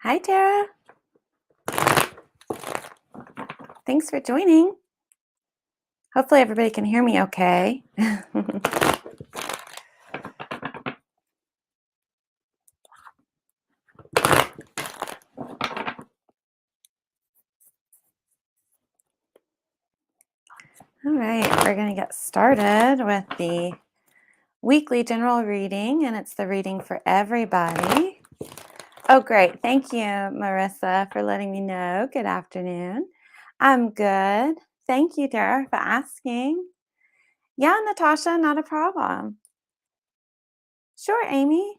Hi, Tara. Thanks for joining. Hopefully everybody can hear me okay. All right, we're going to get started with the weekly general reading, and it's the reading for everybody. Oh, great. Thank you, Marissa, for letting me know. Good afternoon. I'm good. Thank you, Tara, for asking. Yeah, Natasha, not a problem. Sure, Amy.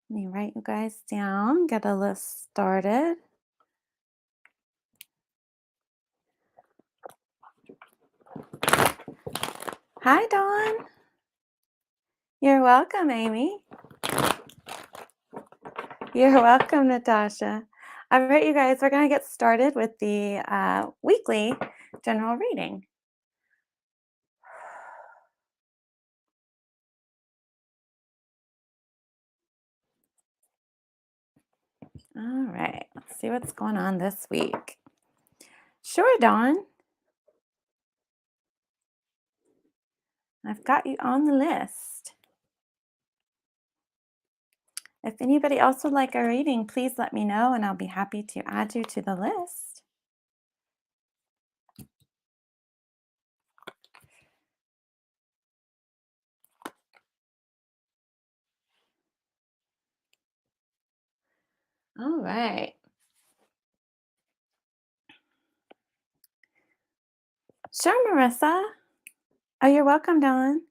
Let me write you guys down, get a list started. Hi, Dawn. You're welcome, Amy. You're welcome, Natasha. All right, you guys, we're going to get started with the weekly general reading. All right, let's see what's going on this week. Sure, Dawn. I've got you on the list. If anybody else would like a reading, please let me know and I'll be happy to add you to the list. All right. Sure, Marissa. Oh, you're welcome, Dawn.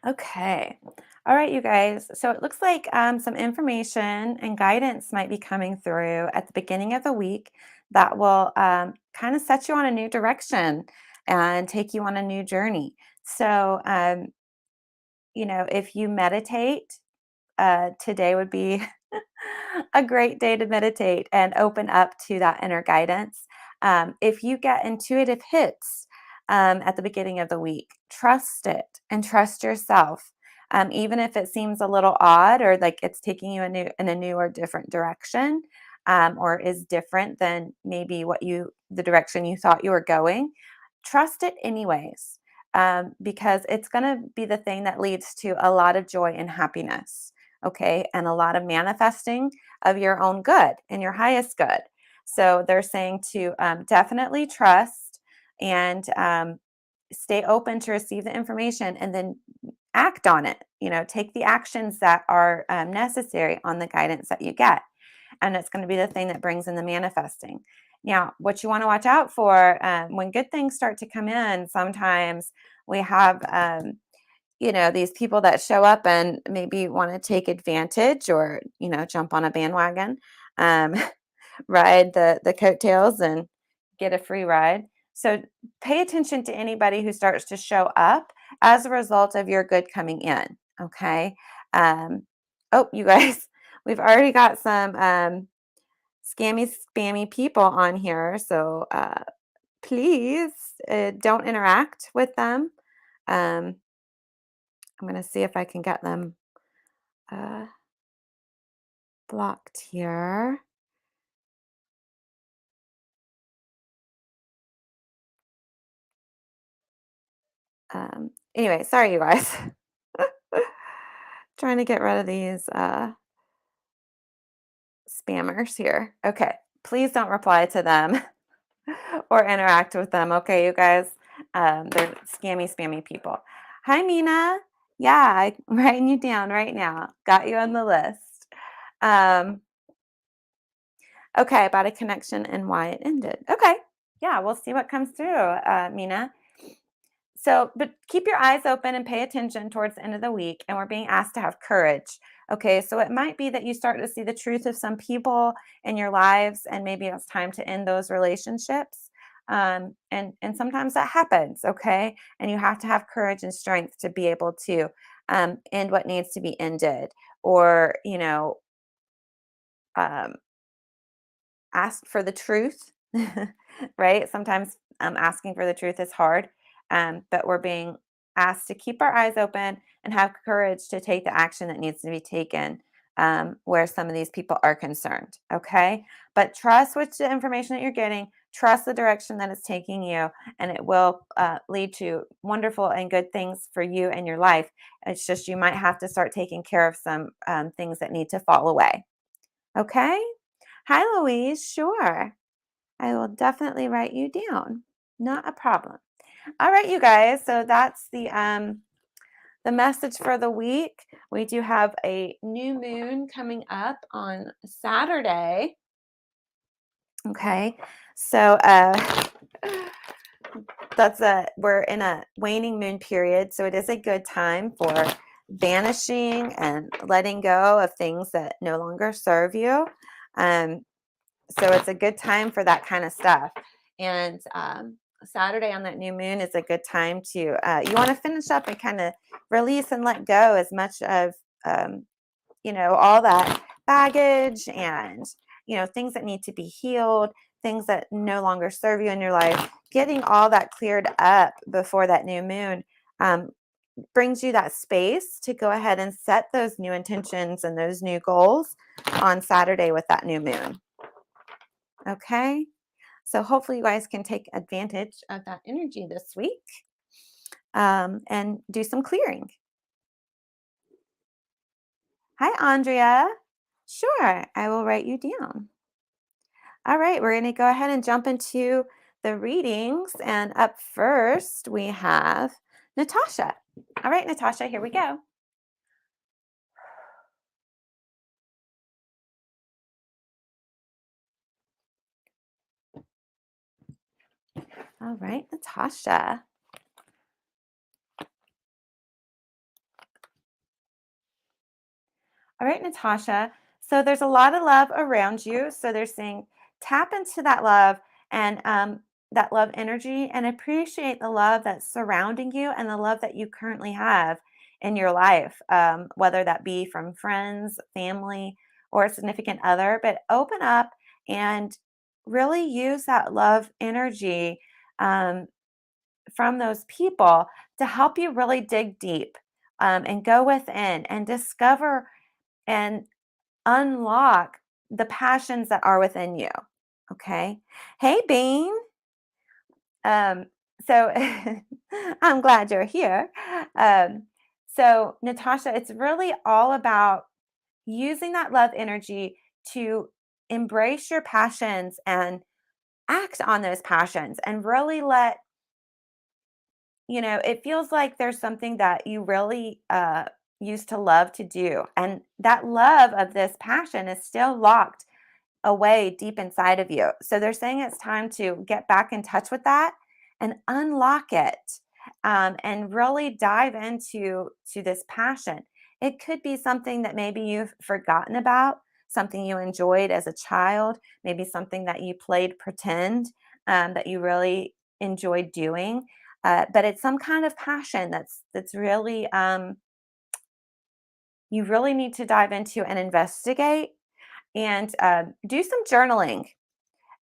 Okay. All right, you guys. So it looks like some information and guidance might be coming through at the beginning of the week that will kind of set you on a new direction and take you on a new journey. So, if you meditate, today would be a great day to meditate and open up to that inner guidance. If you get intuitive hits at the beginning of the week, trust it and trust yourself. Even if it seems a little odd or like it's taking you in a new or different direction, or is different than maybe the direction you thought you were going, trust it anyways, because it's going to be the thing that leads to a lot of joy and happiness. Okay, and a lot of manifesting of your own good and your highest good. So they're saying to definitely trust and stay open to receive the information and then act on it. Take the actions that are necessary on the guidance that you get. And it's going to be the thing that brings in the manifesting. Now, what you want to watch out for when good things start to come in, sometimes we have these people that show up and maybe want to take advantage or, jump on a bandwagon, um, ride the coattails and get a free ride. So pay attention to anybody who starts to show up as a result of your good coming in. Okay. Um, oh, you guys, we've already got some scammy, spammy people on here. So please don't interact with them. Um, I'm going to see if I can get them uh, blocked here. Anyway, sorry, you guys. Trying to get rid of these spammers here. Okay, please don't reply to them or interact with them. Okay, you guys. They're scammy, spammy people. Hi, Mina. Yeah, I'm writing you down right now. Got you on the list. Okay, about a connection and why it ended. Okay, yeah, we'll see what comes through, Mina. So, but keep your eyes open and pay attention towards the end of the week. And we're being asked to have courage. Okay, so it might be that you start to see the truth of some people in your lives, and maybe it's time to end those relationships. And sometimes that happens. Okay, and you have to have courage and strength to be able to end what needs to be ended, or um, ask for the truth. Right? Sometimes asking for the truth is hard, but we're being asked to keep our eyes open and have courage to take the action that needs to be taken where some of these people are concerned. Okay. But trust which the information that you're getting, trust the direction that it's taking you, and it will lead to wonderful and good things for you and your life. It's just you might have to start taking care of some things that need to fall away. Okay. Hi, Louise. Sure. I will definitely write you down. Not a problem. All right, you guys. So that's the message for the week. We do have a new moon coming up on Saturday. Okay. So we're in a waning moon period, so it is a good time for banishing and letting go of things that no longer serve you. So it's a good time for that kind of stuff. And Saturday on that new moon is a good time to, you want to finish up and kind of release and let go as much of, all that baggage and, things that need to be healed, things that no longer serve you in your life. Getting all that cleared up before that new moon brings you that space to go ahead and set those new intentions and those new goals on Saturday with that new moon. Okay, so hopefully you guys can take advantage of that energy this week and do some clearing. Hi, Andrea. Sure, I will write you down. All right, we're going to go ahead and jump into the readings. And up first, we have Natasha. All right, Natasha, here we go. All right, Natasha. All right, Natasha. So there's a lot of love around you. So they're saying tap into that love and that love energy and appreciate the love that's surrounding you and the love that you currently have in your life, whether that be from friends, family, or a significant other. But open up and really use that love energy from those people to help you really dig deep and go within and discover and unlock the passions that are within you. Okay. Hey, Bean. So I'm glad you're here. So, Natasha, it's really all about using that love energy to embrace your passions and act on those passions and really let it feels like there's something that you really used to love to do. And that love of this passion is still locked away deep inside of you. So they're saying it's time to get back in touch with that and unlock it and really dive into this passion. It could be something that maybe you've forgotten about, something you enjoyed as a child, maybe something that you played pretend that you really enjoyed doing. But it's some kind of passion that's really you really need to dive into and investigate and do some journaling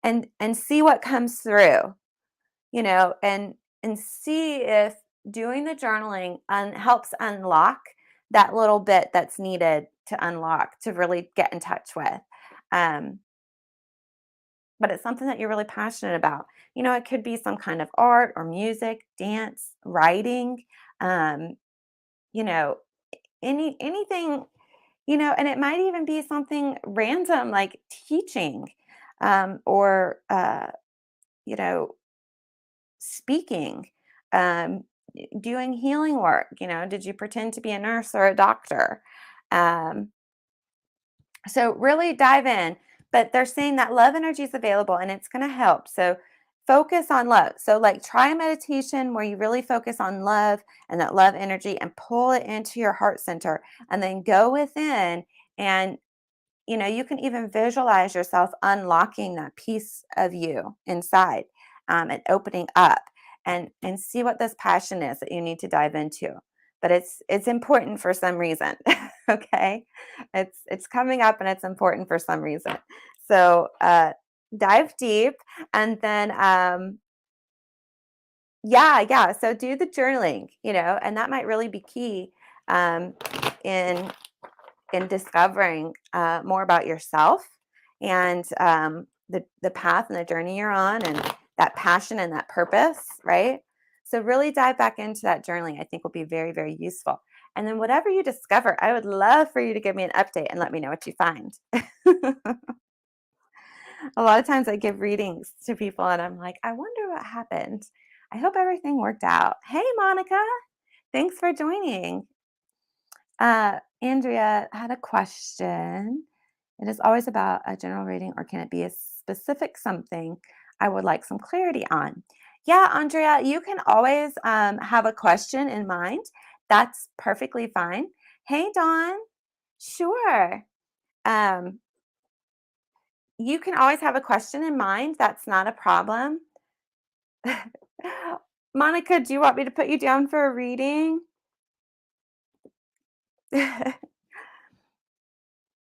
and see what comes through, and see if doing the journaling helps unlock that little bit that's needed to unlock to really get in touch with. Um, but it's something that you're really passionate about. It could be some kind of art or music, dance, writing, um, you know, anything, and it might even be something random like teaching or, you know, speaking, um, doing healing work. Did you pretend to be a nurse or a doctor? Um, So really dive in, but they're saying that love energy is available and it's going to help. So focus on love. So like try a meditation where you really focus on love and that love energy and pull it into your heart center and then go within and you can even visualize yourself unlocking that piece of you inside and opening up and see what this passion is that you need to dive into. But it's important for some reason. Okay, it's coming up and it's important for some reason. So dive deep and then Yeah. So do the journaling, and that might really be key um, in discovering more about yourself and the path and the journey you're on, and that passion and that purpose, right? So really dive back into that journaling. I think will be very, very useful. And then whatever you discover, I would love for you to give me an update and let me know what you find. A lot of times I give readings to people and I'm like, I wonder what happened. I hope everything worked out. Hey, Monica, thanks for joining. Andrea had a question. It is always about a general reading, or can it be a specific something I would like some clarity on? Yeah, Andrea, you can always have a question in mind. That's perfectly fine. Hey, Dawn. Sure. Um, you can always have a question in mind. That's not a problem. Monica, do you want me to put you down for a reading?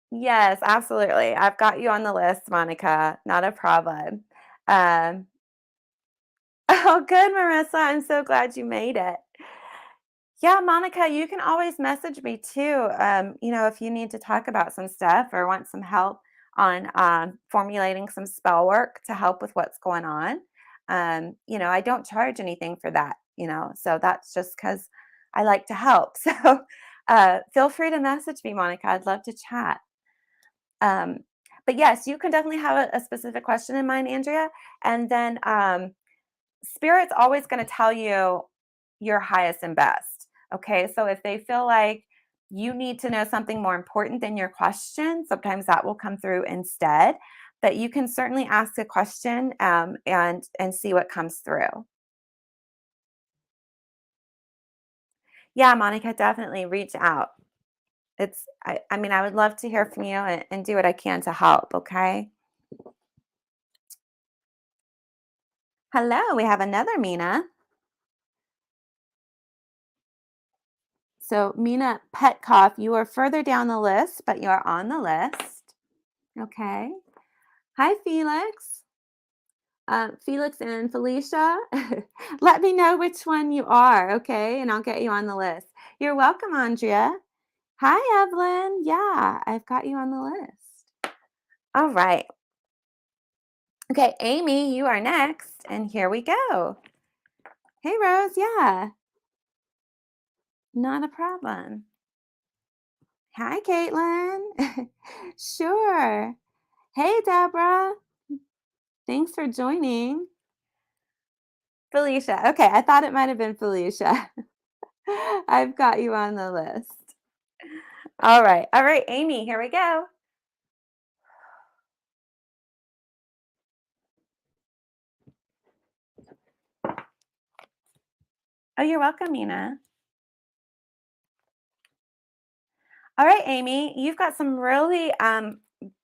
Yes, absolutely. I've got you on the list, Monica. Not a problem. Um, oh, good, Marissa. I'm so glad you made it. Yeah, Monica, you can always message me too. If you need to talk about some stuff or want some help on formulating some spell work to help with what's going on. I don't charge anything for that, so that's just because I like to help. So feel free to message me, Monica. I'd love to chat. Um, but yes, you can definitely have a specific question in mind, Andrea. And then Spirit's always going to tell you your highest and best. Okay. So if they feel like you need to know something more important than your question, sometimes that will come through instead. But you can certainly ask a question and see what comes through. Yeah, Monica, definitely reach out. I mean, I would love to hear from you and do what I can to help. Okay. Hello, we have another Mina. So Mina Petkov, you are further down the list, but you are on the list. Okay. Hi, Felix. Felix and Felicia. Let me know which one you are, okay? And I'll get you on the list. You're welcome, Andrea. Hi, Evelyn. Yeah, I've got you on the list. All right. Okay, Amy, you are next. And here we go. Hey, Rose. Yeah, not a problem. Hi, Caitlin. Sure. Hey, Deborah. Thanks for joining. Felicia. Okay, I thought it might have been Felicia. I've got you on the list. All right. All right, Amy, here we go. Oh, you're welcome, Mina. All right, Amy, you've got some really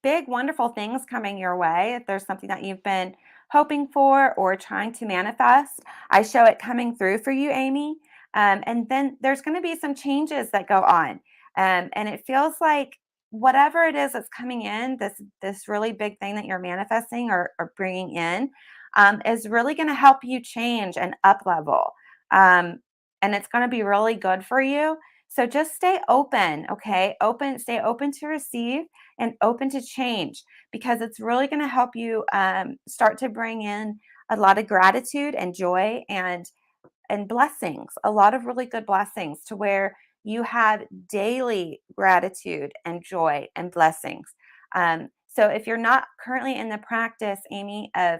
big, wonderful things coming your way. If there's something that you've been hoping for or trying to manifest, I show it coming through for you, Amy. And then there's going to be some changes that go on. And it feels like whatever it is that's coming in, this really big thing that you're manifesting or bringing in, is really going to help you change and up level. Um, and it's going to be really good for you. So just stay open, okay? Stay open to receive and open to change, because it's really going to help you start to bring in a lot of gratitude and joy and blessings, a lot of really good blessings, to where you have daily gratitude and joy and blessings. So if you're not currently in the practice, Amy, of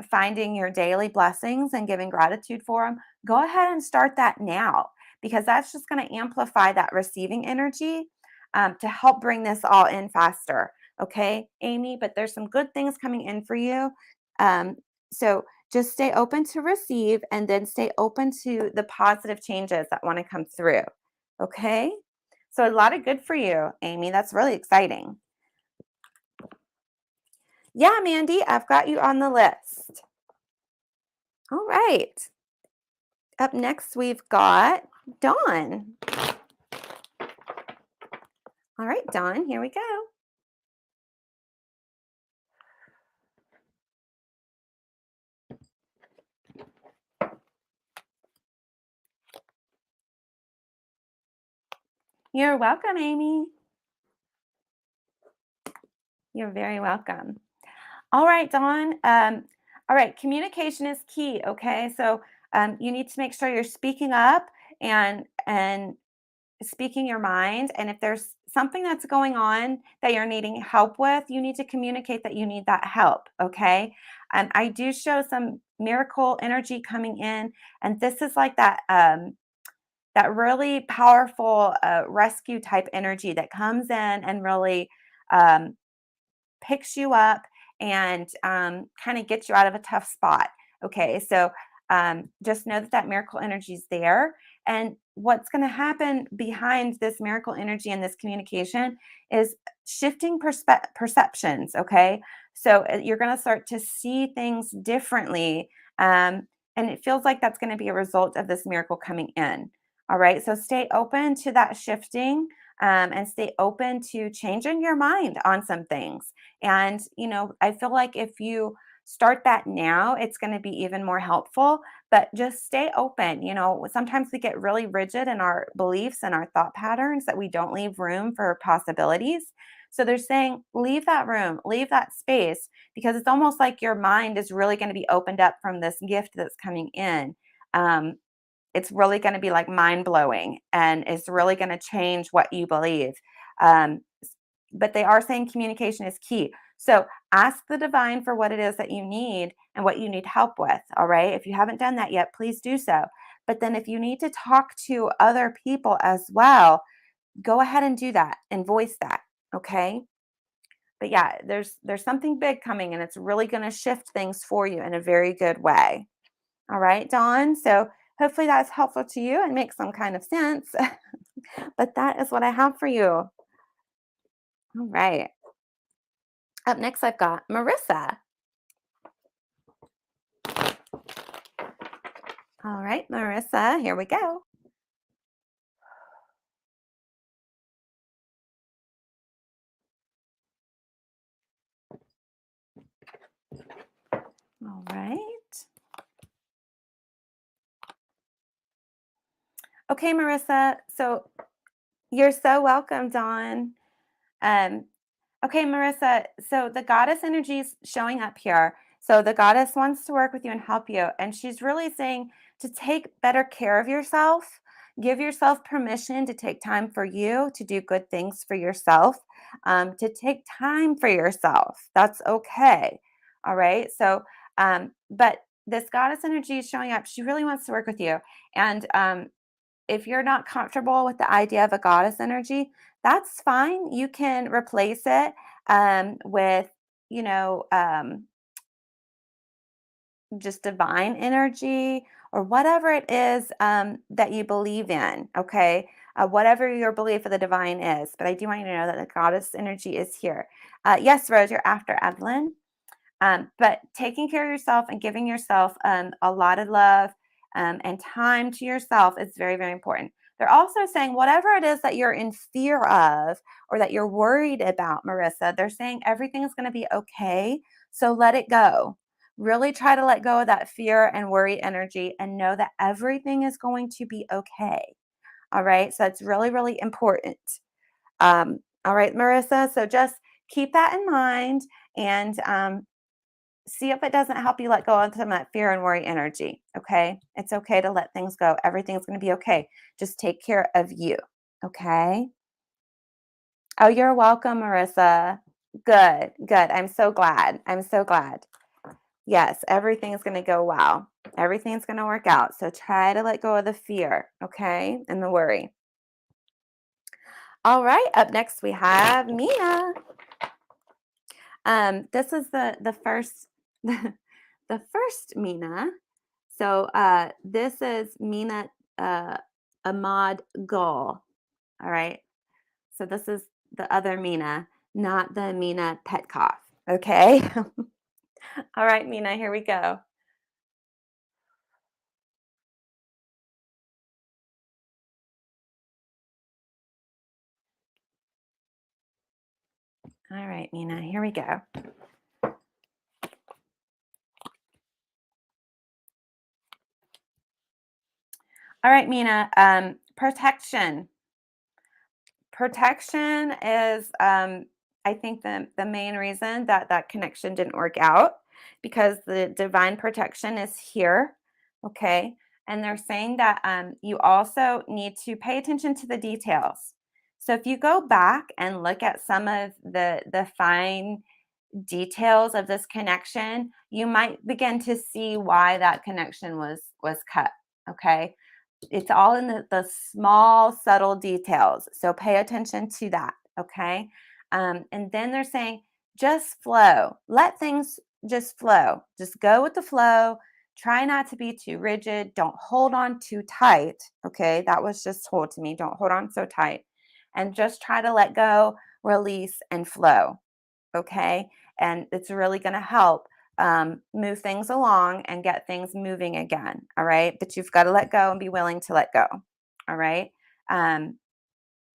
finding your daily blessings and giving gratitude for them, go ahead and start that now, because that's just going to amplify that receiving energy to help bring this all in faster. Okay, Amy, but there's some good things coming in for you. So just stay open to receive, and then stay open to the positive changes that want to come through. Okay. So a lot of good for you, Amy. That's really exciting. Yeah, Mandy, I've got you on the list. All right. Up next, we've got Dawn. All right, Dawn, here we go. You're welcome, Amy. You're very welcome. All right, Dawn. All right, communication is key. Okay, so you need to make sure you're speaking up and speaking your mind. And if there's something that's going on that you're needing help with, you need to communicate that you need that help. Okay, I do show some miracle energy coming in, and this is like that really powerful rescue type energy that comes in and really um, picks you up and kind of gets you out of a tough spot. Okay, so just know that that miracle energy is there. And what's going to happen behind this miracle energy and this communication is shifting perceptions. Okay, so you're going to start to see things differently. And it feels like that's going to be a result of this miracle coming in. All right, so stay open to that shifting and stay open to changing your mind on some things. And, I feel like if you start that now, it's going to be even more helpful. But just stay open. Sometimes we get really rigid in our beliefs and our thought patterns that we don't leave room for possibilities. So they're saying, leave that room, leave that space, because it's almost like your mind is really going to be opened up from this gift that's coming in. Um, it's really going to be like mind blowing and it's really going to change what you believe. Um, but they are saying communication is key. So ask the divine for what it is that you need and what you need help with. All right. If you haven't done that yet, please do so. But then if you need to talk to other people as well, go ahead and do that and voice that. Okay. But yeah, there's something big coming and it's really going to shift things for you in a very good way. All right, Dawn. So hopefully that's helpful to you and makes some kind of sense. But that is what I have for you. All right. Up next, I've got Marissa. All right, Marissa, here we go. All right. Okay, Marissa. So you're so welcome, Dawn. Um, Okay, Marissa. So the goddess energy is showing up here. So the goddess wants to work with you and help you. And she's really saying to take better care of yourself. Give yourself permission to take time for you, to do good things for yourself, to take time for yourself. That's okay. All right. So, but this goddess energy is showing up. She really wants to work with you. And if you're not comfortable with the idea of a goddess energy, that's fine. You can replace it with, you know, um, just divine energy or whatever it is that you believe in. Okay. Whatever your belief of the divine is. But I do want you to know that the goddess energy is here. Yes, Rose, you're after Evelyn. But taking care of yourself and giving yourself a lot of love and time to yourself is very, very important. They're also saying whatever it is that you're in fear of or that you're worried about, Marissa, they're saying everything is going to be okay. So let it go. Really try to let go of that fear and worry energy and know that everything is going to be okay. All right. So it's really, really important. All right, Marissa. So just keep that in mind and see if it doesn't help you let go of some of that fear and worry energy. Okay. It's okay to let things go. Everything's going to be okay. Just take care of you. Okay. Oh, you're welcome, Marissa. Good. Good. I'm so glad. I'm so glad. Yes, everything's going to go well. Everything's going to work out. So try to let go of the fear. Okay. And the worry. All right. Up next, we have Mina. This is the first the first Mina. So this is Mina Ahmad Gul. All right. So this is the other Mina, not the Mina Petkov. Okay. All right, Mina, here we go. All right, Mina, here we go. All right, Mina, protection. Protection is, I think, the main reason that that connection didn't work out because the divine protection is here. Okay. And they're saying that you also need to pay attention to the details. So if you go back and look at some of the fine details of this connection, you might begin to see why that connection was cut. Okay. It's all in the small, subtle details. So pay attention to that. Okay. And then they're saying, just flow. Let things just flow. Just go with the flow. Try not to be too rigid. Don't hold on too tight. Okay. That was just told to me. Don't hold on so tight. And just try to let go, release, and flow. Okay. And it's really going to help move things along and get things moving again. All right. But you've got to let go and be willing to let go. All right. Um,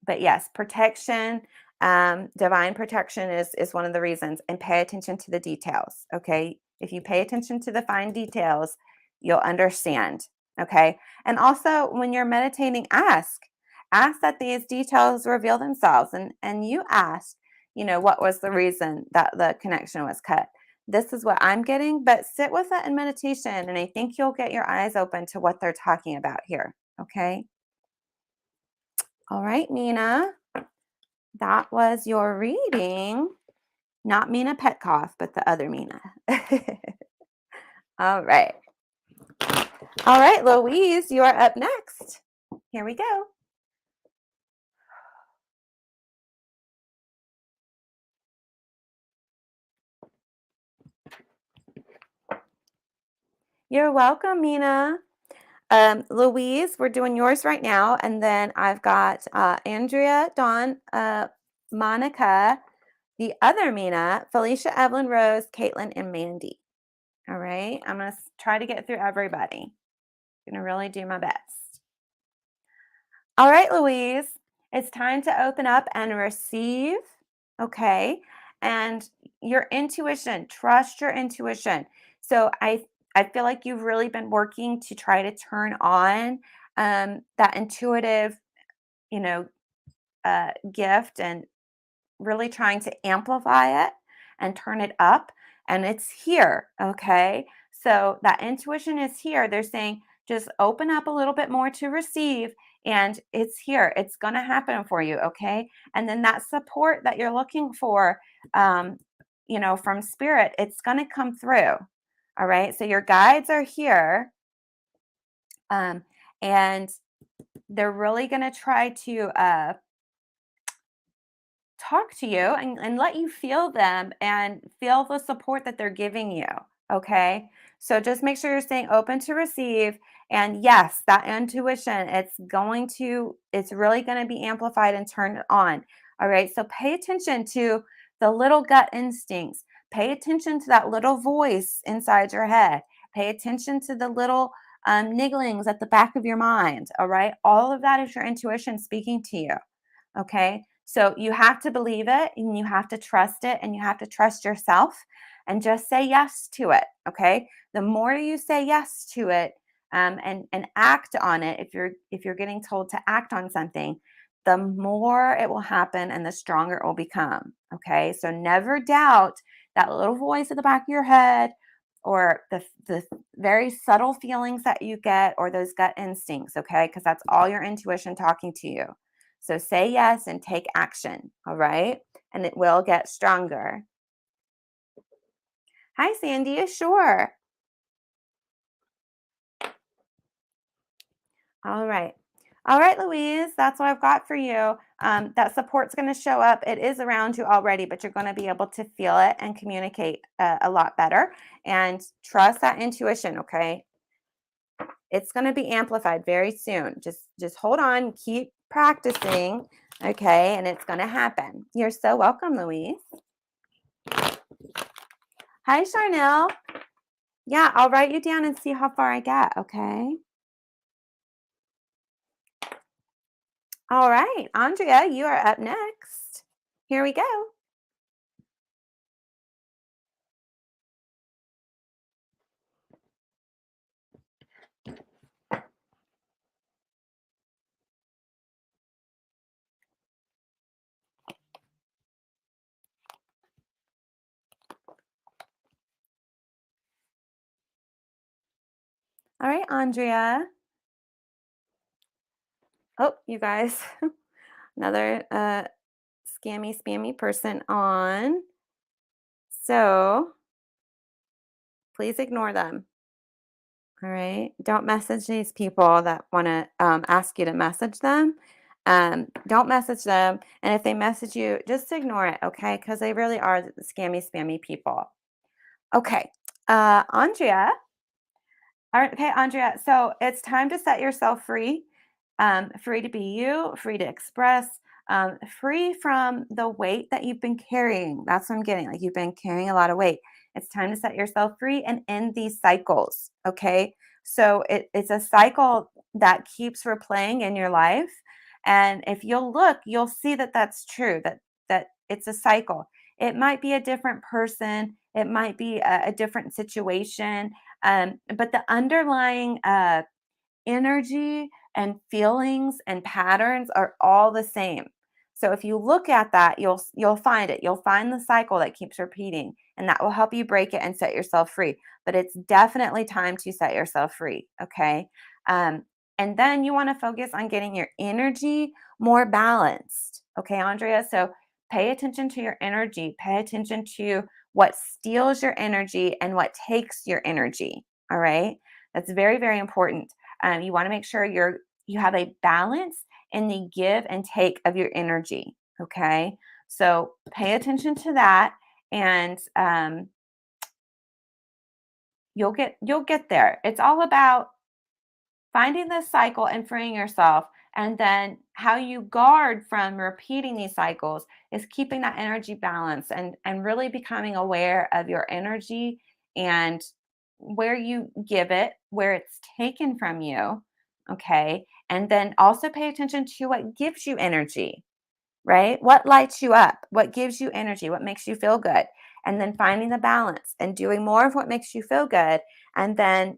but yes, protection, divine protection is one of the reasons, and pay attention to the details. Okay. If you pay attention to the fine details, you'll understand. Okay. And also when you're meditating, ask that these details reveal themselves, and you ask, what was the reason that the connection was cut. This is what I'm getting, but sit with it in meditation, and I think you'll get your eyes open to what they're talking about here. Okay. All right, Mina. That was your reading. Not Mina Petkov, but the other Mina. All right. All right, Louise, you are up next. Here we go. You're welcome, Mina. Louise, we're doing yours right now. And then I've got Andrea, Dawn, Monica, the other Mina, Felicia, Evelyn, Rose, Caitlin, and Mandy. All right. I'm going to try to get through everybody. I'm going to really do my best. All right, Louise, it's time to open up and receive. Okay. And your intuition, trust your intuition. So I feel like you've really been working to try to turn on that intuitive, gift, and really trying to amplify it and turn it up. And it's here. Okay. So that intuition is here. They're saying just open up a little bit more to receive, and it's here. It's going to happen for you. Okay. And then that support that you're looking for, from spirit, it's going to come through. All right. So your guides are here. And they're really going to try to talk to you and let you feel them and feel the support that they're giving you. Okay. So just make sure you're staying open to receive. And yes, that intuition, it's really going to be amplified and turned on. All right. So pay attention to the little gut instincts. Pay attention to that little voice inside your head. Pay attention to the little nigglings at the back of your mind. All right. All of that is your intuition speaking to you. Okay. So you have to believe it, and you have to trust it, and you have to trust yourself, and just say yes to it. Okay. The more you say yes to it, and act on it, if you're getting told to act on something, the more it will happen and the stronger it will become. Okay. So never doubt that little voice at the back of your head, or the very subtle feelings that you get, or those gut instincts. Okay. Because that's all your intuition talking to you. So say yes and take action, all right? And it will get stronger. Hi, Sandy. Sure. All right. All right, Louise, that's what I've got for you. That support's going to show up. It is around you already, but you're going to be able to feel it and communicate a lot better. And trust that intuition, okay? It's going to be amplified very soon. Just hold on, keep practicing, okay? And it's going to happen. You're so welcome, Louise. Hi, Charnell. Yeah, I'll write you down and see how far I get, okay? All right, Andrea, you are up next. Here we go. All right, Andrea. Oh, you guys, another scammy, spammy person on. So please ignore them. All right. Don't message these people that want to ask you to message them. Don't message them. And if they message you, just ignore it, okay? Because they really are the scammy, spammy people. Okay. Andrea. All right, okay, Andrea. So it's time to set yourself free, free to be you, free to express, free from the weight that you've been carrying. That's what I'm getting. Like you've been carrying a lot of weight. It's time to set yourself free and end these cycles. Okay. So it's a cycle that keeps replaying in your life. And if you'll look, you'll see that that's true, that it's a cycle. It might be a different person, it might be a different situation, but the underlying energy and feelings and patterns are all the same. So if you look at that, you'll find it. You'll find the cycle that keeps repeating, and that will help you break it and set yourself free. But it's definitely time to set yourself free. Okay. Um, and then you want to focus on getting your energy more balanced. Okay, Andrea. So pay attention to your energy. Pay attention to what steals your energy and what takes your energy. All right. That's very, very important. You want to make sure you have a balance in the give and take of your energy. Okay, so pay attention to that, and you'll get there. It's all about finding this cycle and freeing yourself. And then how you guard from repeating these cycles is keeping that energy balance and really becoming aware of your energy and where you give it, where it's taken from you. Okay. And then also pay attention to what gives you energy, right? What lights you up? What gives you energy? What makes you feel good? And then finding the balance and doing more of what makes you feel good. And then,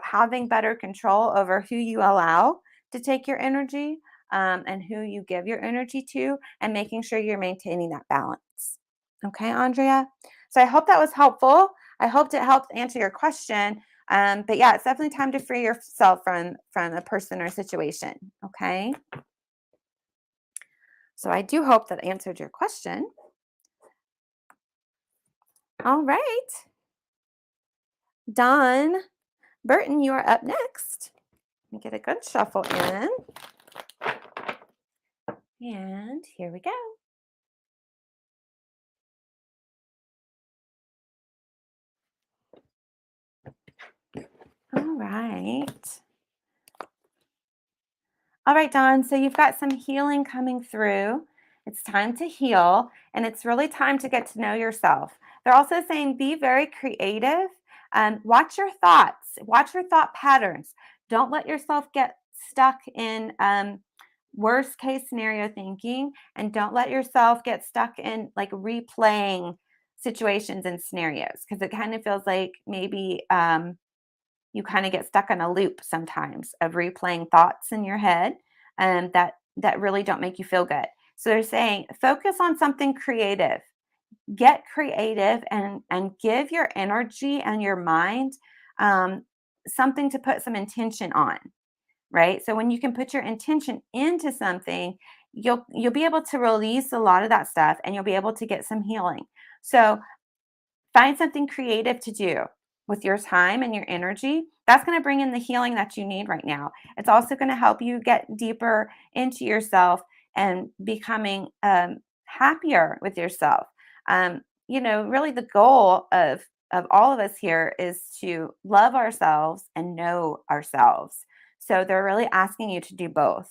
having better control over who you allow to take your energy, and who you give your energy to, and making sure you're maintaining that balance. Okay, Andrea? So I hope that was helpful. I hoped it helped answer your question. But yeah, it's definitely time to free yourself from a person or situation. Okay. So I do hope that answered your question. All right. Don Burton, you are up next. Let me get a good shuffle in. And here we go. All right. All right, Don. So you've got some healing coming through. It's time to heal, and it's really time to get to know yourself. They're also saying be very creative. Watch your thoughts, watch your thought patterns. Don't let yourself get stuck in worst case scenario thinking, and don't let yourself get stuck in like replaying situations and scenarios because it kind of feels like maybe you kind of get stuck in a loop sometimes of replaying thoughts in your head that really don't make you feel good. So they're saying focus on something creative. Get creative and give your energy and your mind um, something to put some intention on, right? So when you can put your intention into something, you'll be able to release a lot of that stuff and you'll be able to get some healing. So find something creative to do with your time and your energy. That's going to bring in the healing that you need right now. It's also going to help you get deeper into yourself and becoming happier with yourself. Really the goal of all of us here is to love ourselves and know ourselves. So they're really asking you to do both,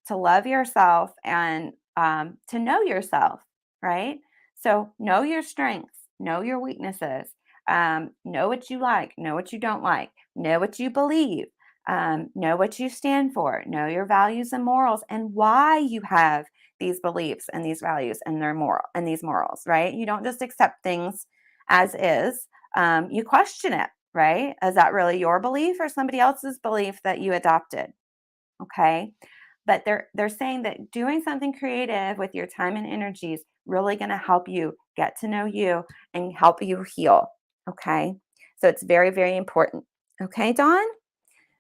to love yourself and to know yourself, right? So know your strengths, know your weaknesses, know what you like, know what you don't like, know what you believe, know what you stand for, know your values and morals, and why you have these beliefs and these values and these morals, right? You don't just accept things as is. You question it, right? Is that really your belief or somebody else's belief that you adopted? Okay. But they're saying that doing something creative with your time and energy is really going to help you get to know you and help you heal. Okay. So it's very, very important. Okay, Dawn?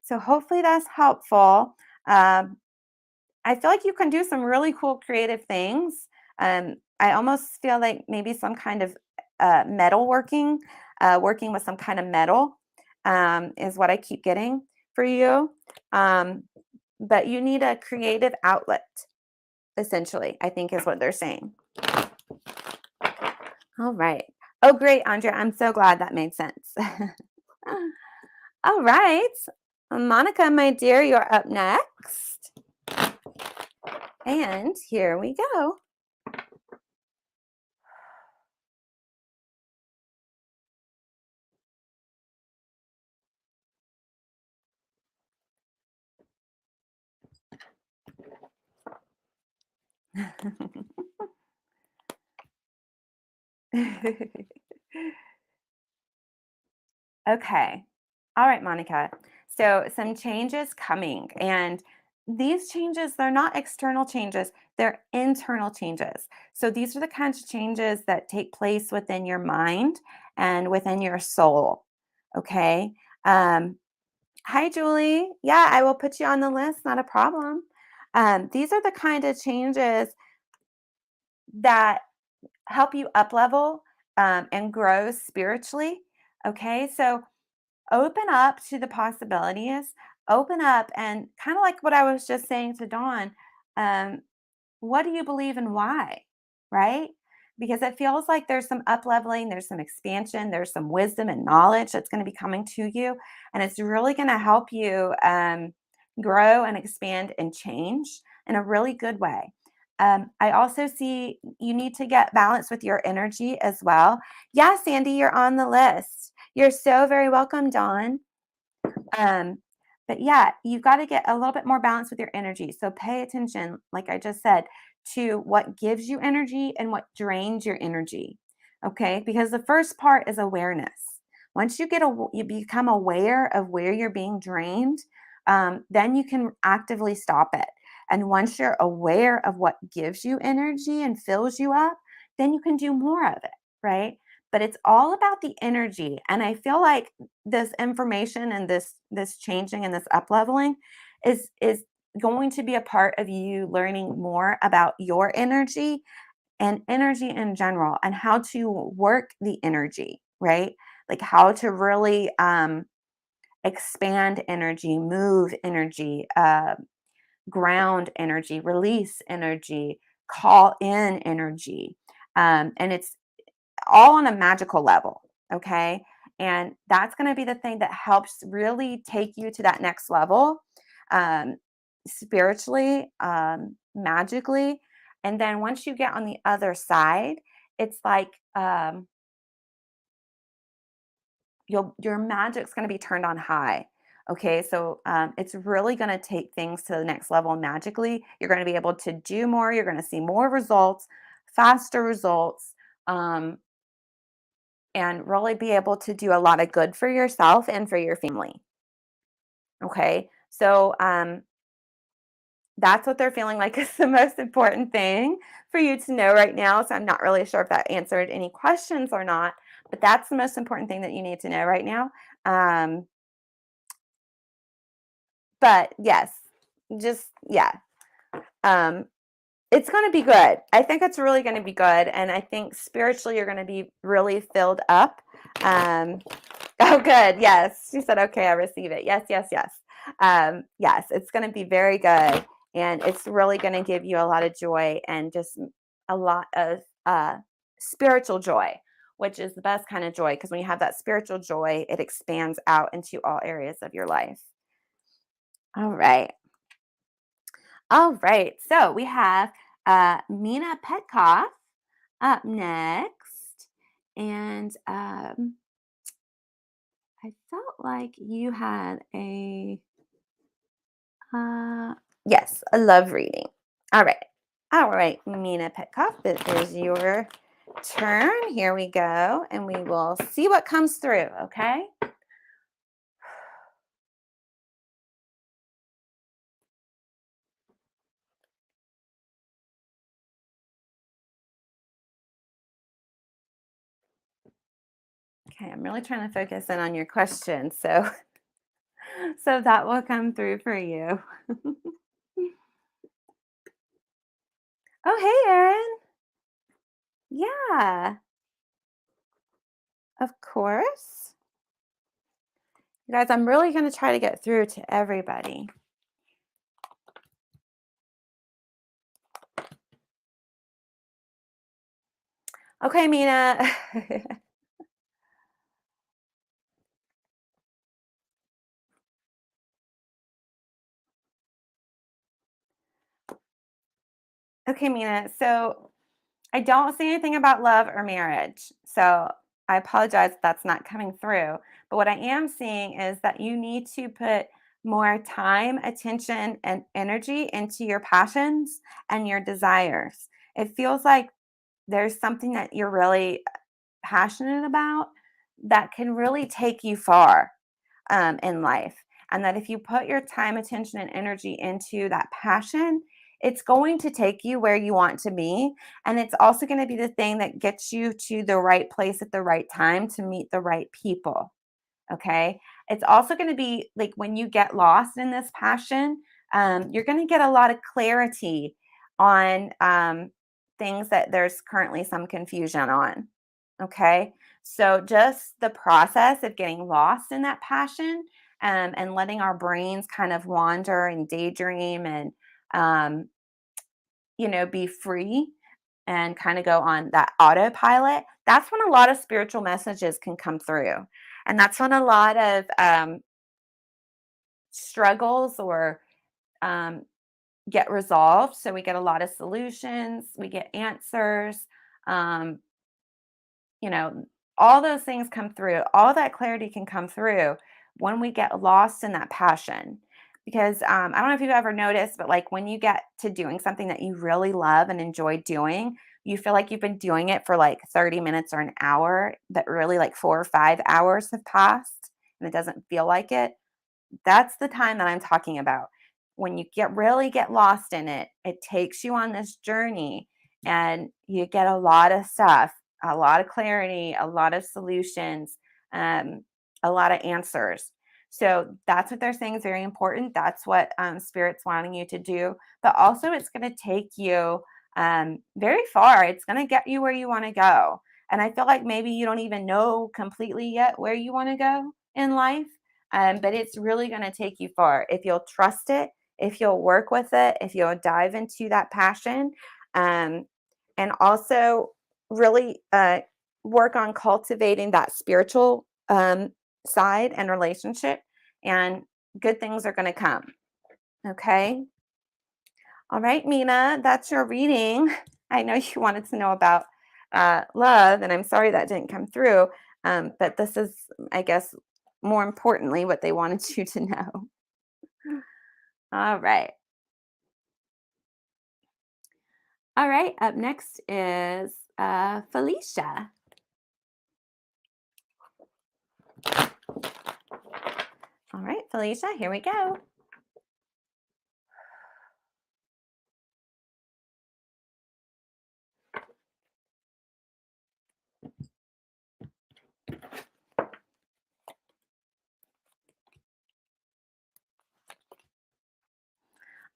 So hopefully that's helpful. Um, I feel like you can do some really cool creative things. I almost feel like maybe some kind of metal working with some kind of metal is what I keep getting for you. Um, but you need a creative outlet, essentially, I think is what they're saying. All right. Oh, great, Andrea. I'm so glad that made sense. All right. Monica, my dear, you're up next. And here we go. Okay. All right, Monica. So some changes coming, and these changes, they're not external changes, they're internal changes. So these are the kinds of changes that take place within your mind and within your soul. Okay. Um, Hi, Julie. Yeah, I will put you on the list, not a problem. These are the kind of changes that help you up level and grow spiritually. Okay. So open up to the possibilities, open up, and kind of like what I was just saying to Dawn, um, what do you believe and why? Right? Because it feels like there's some up leveling, there's some expansion, there's some wisdom and knowledge that's going to be coming to you. And it's really going to help you grow and expand and change in a really good way. I also see you need to get balance with your energy as well. Yeah, Sandy, you're on the list. You're so very welcome, Dawn. Um, but yeah, you've got to get a little bit more balance with your energy. So pay attention, like I just said, to what gives you energy and what drains your energy. Okay, because the first part is awareness. Once you become aware of where you're being drained, then you can actively stop it. And once you're aware of what gives you energy and fills you up, then you can do more of it, right? But it's all about the energy. And I feel like this information and this changing and this up leveling is going to be a part of you learning more about your energy and energy in general and how to work the energy, right? Like how to really expand energy, move energy, ground energy, release energy, call in energy. And it's all on a magical level. Okay. And that's going to be the thing that helps really take you to that next level, um, spiritually, magically. And then once you get on the other side, it's like your magic's going to be turned on high. Okay, so it's really going to take things to the next level magically. You're going to be able to do more. You're going to see more results, faster results. Um, and really be able to do a lot of good for yourself and for your family. Okay. So that's what they're feeling like is the most important thing for you to know right now. So I'm not really sure if that answered any questions or not, but that's the most important thing that you need to know right now. Um, but yes, just yeah. Um, it's going to be good. I think it's really going to be good. And I think spiritually, you're going to be really filled up. Um, Oh, good. Yes. She said, okay, I receive it. Yes, yes, yes. Yes, it's going to be very good. And it's really going to give you a lot of joy and just a lot of spiritual joy, which is the best kind of joy. Because when you have that spiritual joy, it expands out into all areas of your life. All right. All right. So we have Mina Petkov up next. And I felt like you had uh, yes, a love reading. All right. All right, Mina Petkov, it is your turn. Here we go. And we will see what comes through, okay? Okay, I'm really trying to focus in on your question. So So that will come through for you. Oh, hey, Erin. Yeah, of course. You guys, I'm really going to try to get through to everybody. Okay, Mina. Okay, Mina. So I don't see anything about love or marriage. So I apologize if that's not coming through. But what I am seeing is that you need to put more time, attention, and energy into your passions and your desires. It feels like there's something that you're really passionate about that can really take you far in life. And that if you put your time, attention, and energy into that passion, it's going to take you where you want to be. And it's also going to be the thing that gets you to the right place at the right time to meet the right people. Okay. It's also going to be like when you get lost in this passion, you're going to get a lot of clarity on things that there's currently some confusion on. Okay. So just the process of getting lost in that passion and letting our brains kind of wander and daydream and, um, be free and kind of go on that autopilot, that's when a lot of spiritual messages can come through. And that's when a lot of struggles or um, get resolved. So we get a lot of solutions, we get answers. Um, you know, all those things come through. All that clarity can come through when we get lost in that passion. Because I don't know if you've ever noticed, but like when you get to doing something that you really love and enjoy doing, you feel like you've been doing it for like 30 minutes or an hour, that really like 4 or 5 hours have passed and it doesn't feel like it. That's the time that I'm talking about. When you get lost in it, it takes you on this journey and you get a lot of stuff, a lot of clarity, a lot of solutions, um, a lot of answers. So that's what they're saying is very important. That's what Spirit's wanting you to do. But also, it's going to take you very far. It's going to get you where you want to go. And I feel like maybe you don't even know completely yet where you want to go in life, but it's really going to take you far if you'll trust it, if you'll work with it, if you'll dive into that passion, um, and also really work on cultivating that spiritual side and relationship, and good things are going to come. Okay. All right, Mina, that's your reading. I know you wanted to know about love, and I'm sorry that didn't come through. But this is, I guess, more importantly, what they wanted you to know. All right. All right. Up next is Felicia. All right, Felicia, here we go.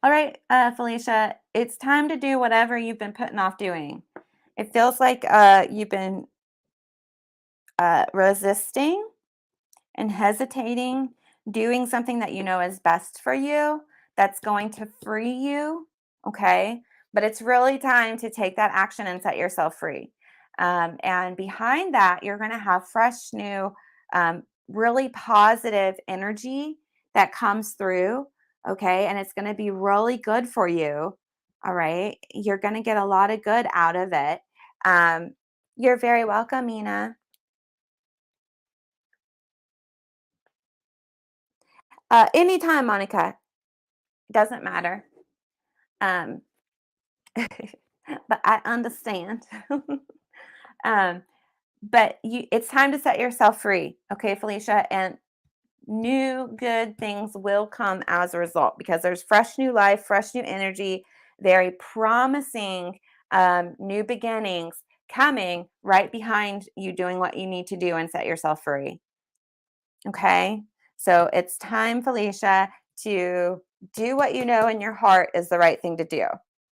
All right, Felicia, it's time to do whatever you've been putting off doing. It feels like you've been resisting and hesitating, doing something that you know is best for you, that's going to free you, okay? But it's really time to take that action and set yourself free. And behind that, you're going to have fresh, new, really positive energy that comes through, okay? And it's going to be really good for you, all right? You're going to get a lot of good out of it. Um, you're very welcome, Mina. Anytime, Monica. Doesn't matter. Um, but I understand. um, but it's time to set yourself free, okay, Felicia? And new good things will come as a result because there's fresh new life, fresh new energy, very promising new beginnings coming right behind you doing what you need to do and set yourself free. Okay. So it's time, Felicia, to do what you know in your heart is the right thing to do.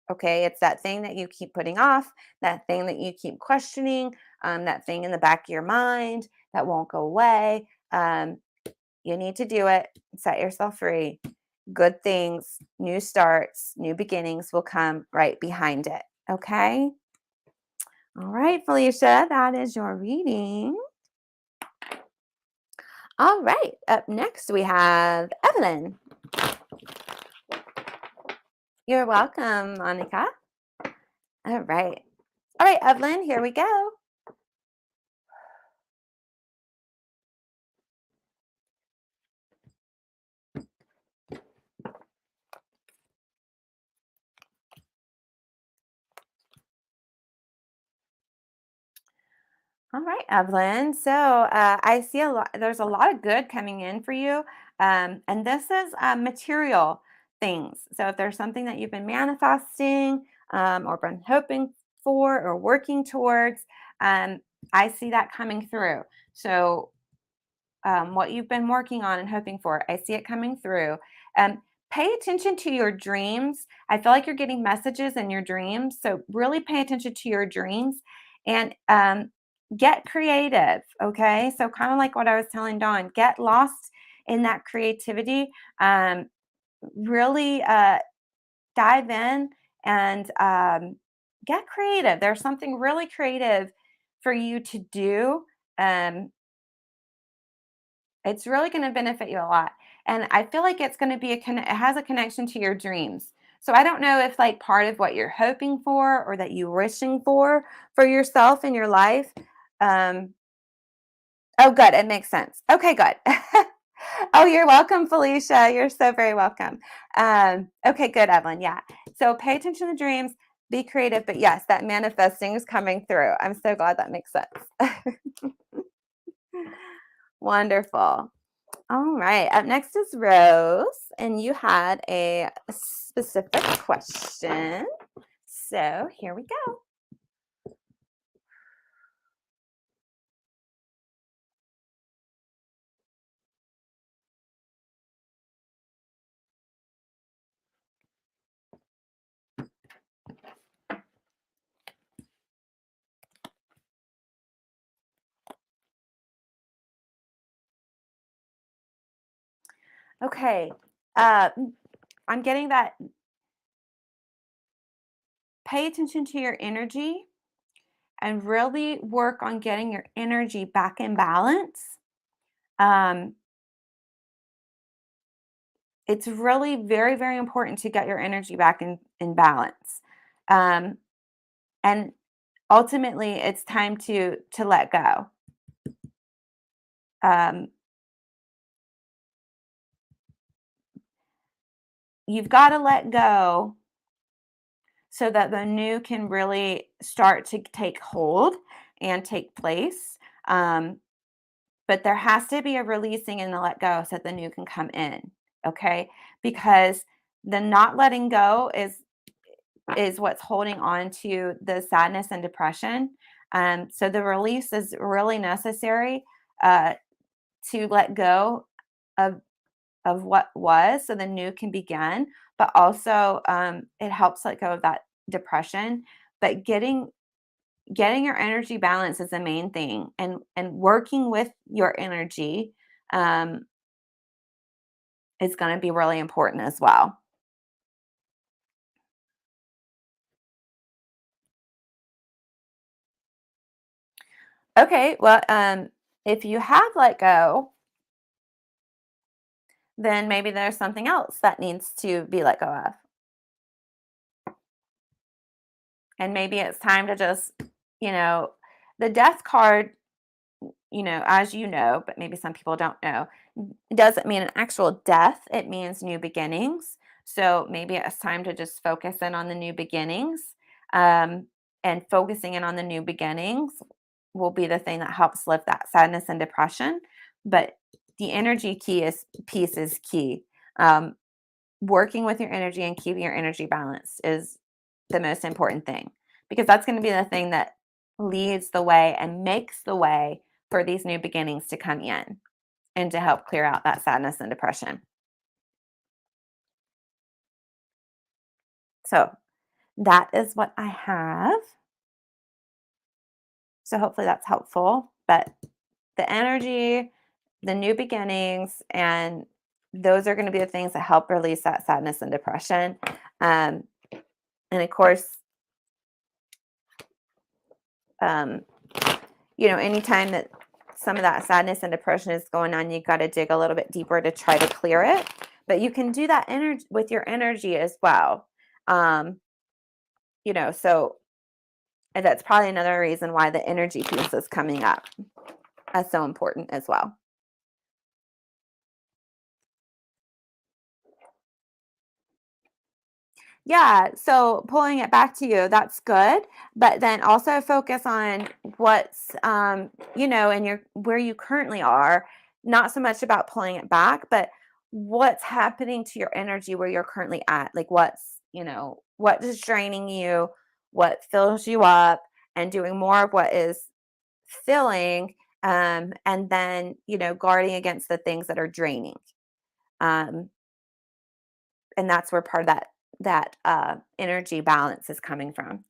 Okay, it's that thing that you keep putting off, that thing that you keep questioning, that thing in the back of your mind that won't go away. You need to do it, set yourself free. Good things, new starts, new beginnings will come right behind it. Okay. All right, Felicia, that is your reading. All right, up next we have Evelyn. You're welcome, Monica. All right. All right, Evelyn, here we go. All right, Evelyn. So I see a lot, there's a lot of good coming in for you. And this is material things. So if there's something that you've been manifesting or been hoping for or working towards, um, I see that coming through. So what you've been working on and hoping for. I see it coming through. Um, Pay attention to your dreams. I feel like you're getting messages in your dreams. So really pay attention to your dreams and get creative. Okay. So, kind of like what I was telling Dawn, get lost in that creativity. Really dive in and get creative. There's something really creative for you to do. Um, it's really gonna benefit you a lot, and I feel like it's gonna be it has a connection to your dreams. So I don't know if, like, part of what you're hoping for or that you're wishing for yourself in your life, um oh, good, it makes sense. Okay, good. Oh, you're welcome, Felicia. You're so very welcome. Okay, good, Evelyn, yeah. So pay attention to the dreams, be creative, but yes, that manifesting is coming through. I'm so glad that makes sense. Wonderful. All right. Up next is Rose, and you had a specific question. So here we go. Okay. Uh, I'm getting that pay attention to your energy and really work on getting your energy back in balance. Um, it's really very, very important to get your energy back in balance. Um, and ultimately, it's time to let go. Um, you've got to let go so that the new can really start to take hold and take place. Um, but there has to be a releasing and a let go so that the new can come in. Okay. Because the not letting go is what's holding on to the sadness and depression. So the release is really necessary uh, to let go of what was so the new can begin, but also it helps let go of that depression. But getting your energy balance is the main thing, and working with your energy um, is going to be really important as well. Okay, well, if you have let go, then maybe there's something else that needs to be let go of. And maybe it's time to just, you know, the death card, as you know, but maybe some people don't know, it doesn't mean an actual death, it means new beginnings. So maybe it's time to just focus in on the new beginnings. Um, and focusing in on the new beginnings will be the thing that helps lift that sadness and depression. But the energy key is piece is key. Um, Working with your energy and keeping your energy balanced is the most important thing, because that's going to be the thing that leads the way and makes the way for these new beginnings to come in. and to help clear out that sadness and depression. So that is what I have. So hopefully that's helpful. But the energy, the new beginnings, and those are going to be the things that help release that sadness and depression. Um, and of course, um, anytime that some of that sadness and depression is going on, you got to dig a little bit deeper to try to clear it. But you can do that energy with your energy as well. Um, so that's probably another reason why the energy piece is coming up as so important as well. Yeah, so pulling it back to you, that's good. But then also focus on what's in your where you currently are, not so much about pulling it back, but what's happening to your energy where you're currently at. Like what is draining you, what fills you up, and doing more of what is filling, and then, guarding against the things that are draining. Um, and that's where part of that energy balance is coming from.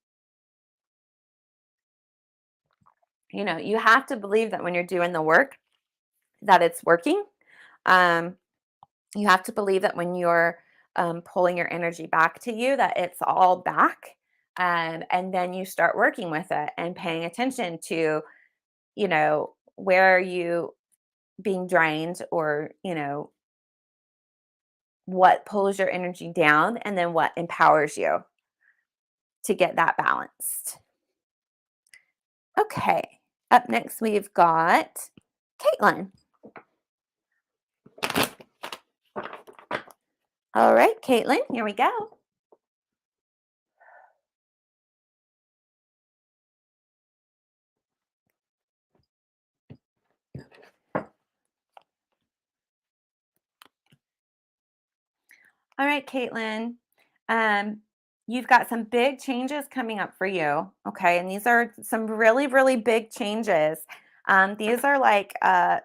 You have to believe that when you're doing the work that it's working. um, you have to believe that when you're pulling your energy back to you, that it's all back. And then you start working with it and paying attention to, where are you being drained, or what pulls your energy down, and then what empowers you to get that balanced. Okay. Up next, we've got Caitlin. All right, Caitlin, here we go. All right, Caitlin. Um, you've got some big changes coming up for you. Okay. And these are some really, really big changes. These are like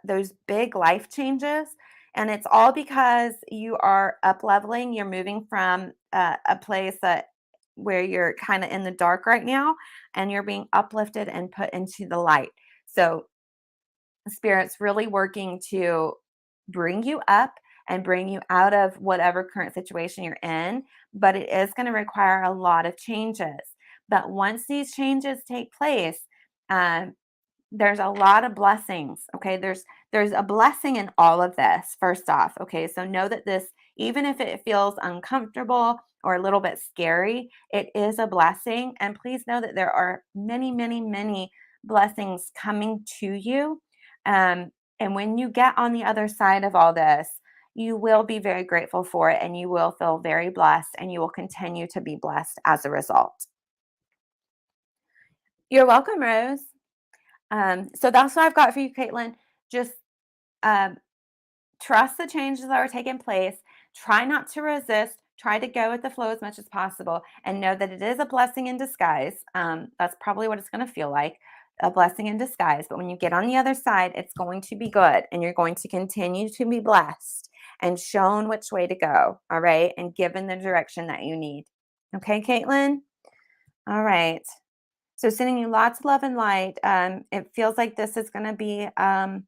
those big life changes. And it's all because you are up leveling. You're moving from a place where you're kind of in the dark right now, and you're being uplifted and put into the light. So Spirit's really working to bring you up and bring you out of whatever current situation you're in, but it is going to require a lot of changes. But once these changes take place, um, there's a lot of blessings. Okay, there's a blessing in all of this. First off, okay, so know that this, even if it feels uncomfortable or a little bit scary, it is a blessing. And please know that there are many, many, many blessings coming to you. And when you get on the other side of all this, you will be very grateful for it, and you will feel very blessed, and you will continue to be blessed as a result. You're welcome, Rose. So that's what I've got for you, Caitlin. Just um, trust the changes that are taking place. Try not to resist. Try to go with the flow as much as possible, and know that it is a blessing in disguise. That's probably what it's going to feel like, a blessing in disguise. But when you get on the other side, it's going to be good, and you're going to continue to be blessed and shown which way to go. All right. And given the direction that you need. Okay, Caitlin? All right. So sending you lots of love and light. It feels like this is going to be, a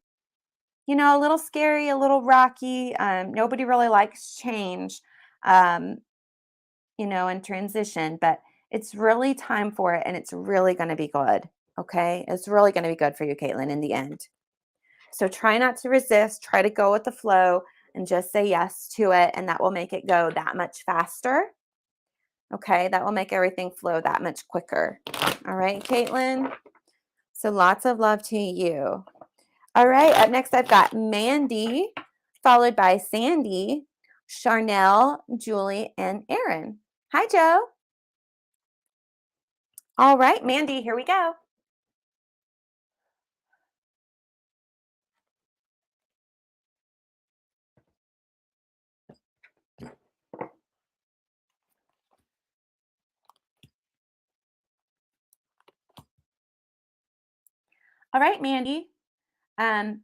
little scary, a little rocky. Nobody really likes change, um, and transition, but it's really time for it, and it's really going to be good. Okay. It's really going to be good for you, Caitlin, in the end. So try not to resist, try to go with the flow, and just say yes to it. And that will make it go that much faster. Okay. That will make everything flow that much quicker. All right, Caitlin. So lots of love to you. All right, up next I've got Mandy, followed by Sandy, Charnell, Julie, and Aaron. Hi, Joe. All right, Mandy, here we go. All right, Mandy. Um,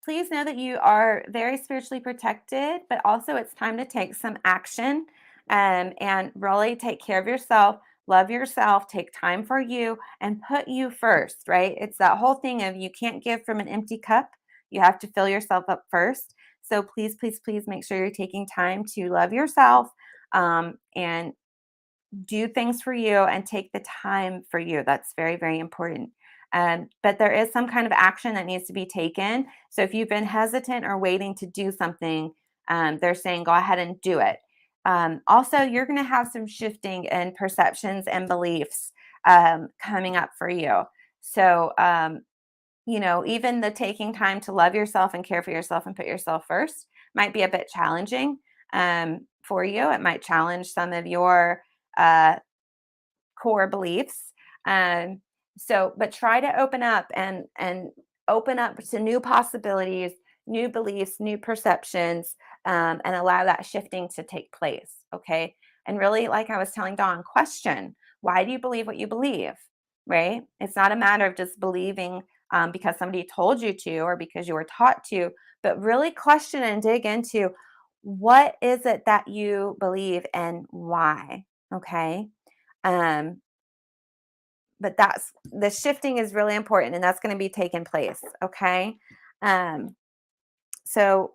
please know that you are very spiritually protected, but also it's time to take some action, and really take care of yourself, love yourself, take time for you, and put you first, right? It's that whole thing of you can't give from an empty cup. You have to fill yourself up first. So please, please, please make sure you're taking time to love yourself, and do things for you and take the time for you. That's very, very important. But there is some kind of action that needs to be taken. So if you've been hesitant or waiting to do something, they're saying go ahead and do it. Also, you're going to have some shifting in perceptions and beliefs coming up for you. So, even the taking time to love yourself and care for yourself and put yourself first might be a bit challenging for you. It might challenge some of your uh, core beliefs. Um, but try to open up and open up to new possibilities, new beliefs, new perceptions, and allow that shifting to take place. Okay. And really, like I was telling Dawn, question, why do you believe what you believe? Right? It's not a matter of just believing because somebody told you to or because you were taught to, but really question and dig into what is it that you believe and why. Okay. Um, but that's the shifting is really important and that's going to be taking place. Okay. Um, so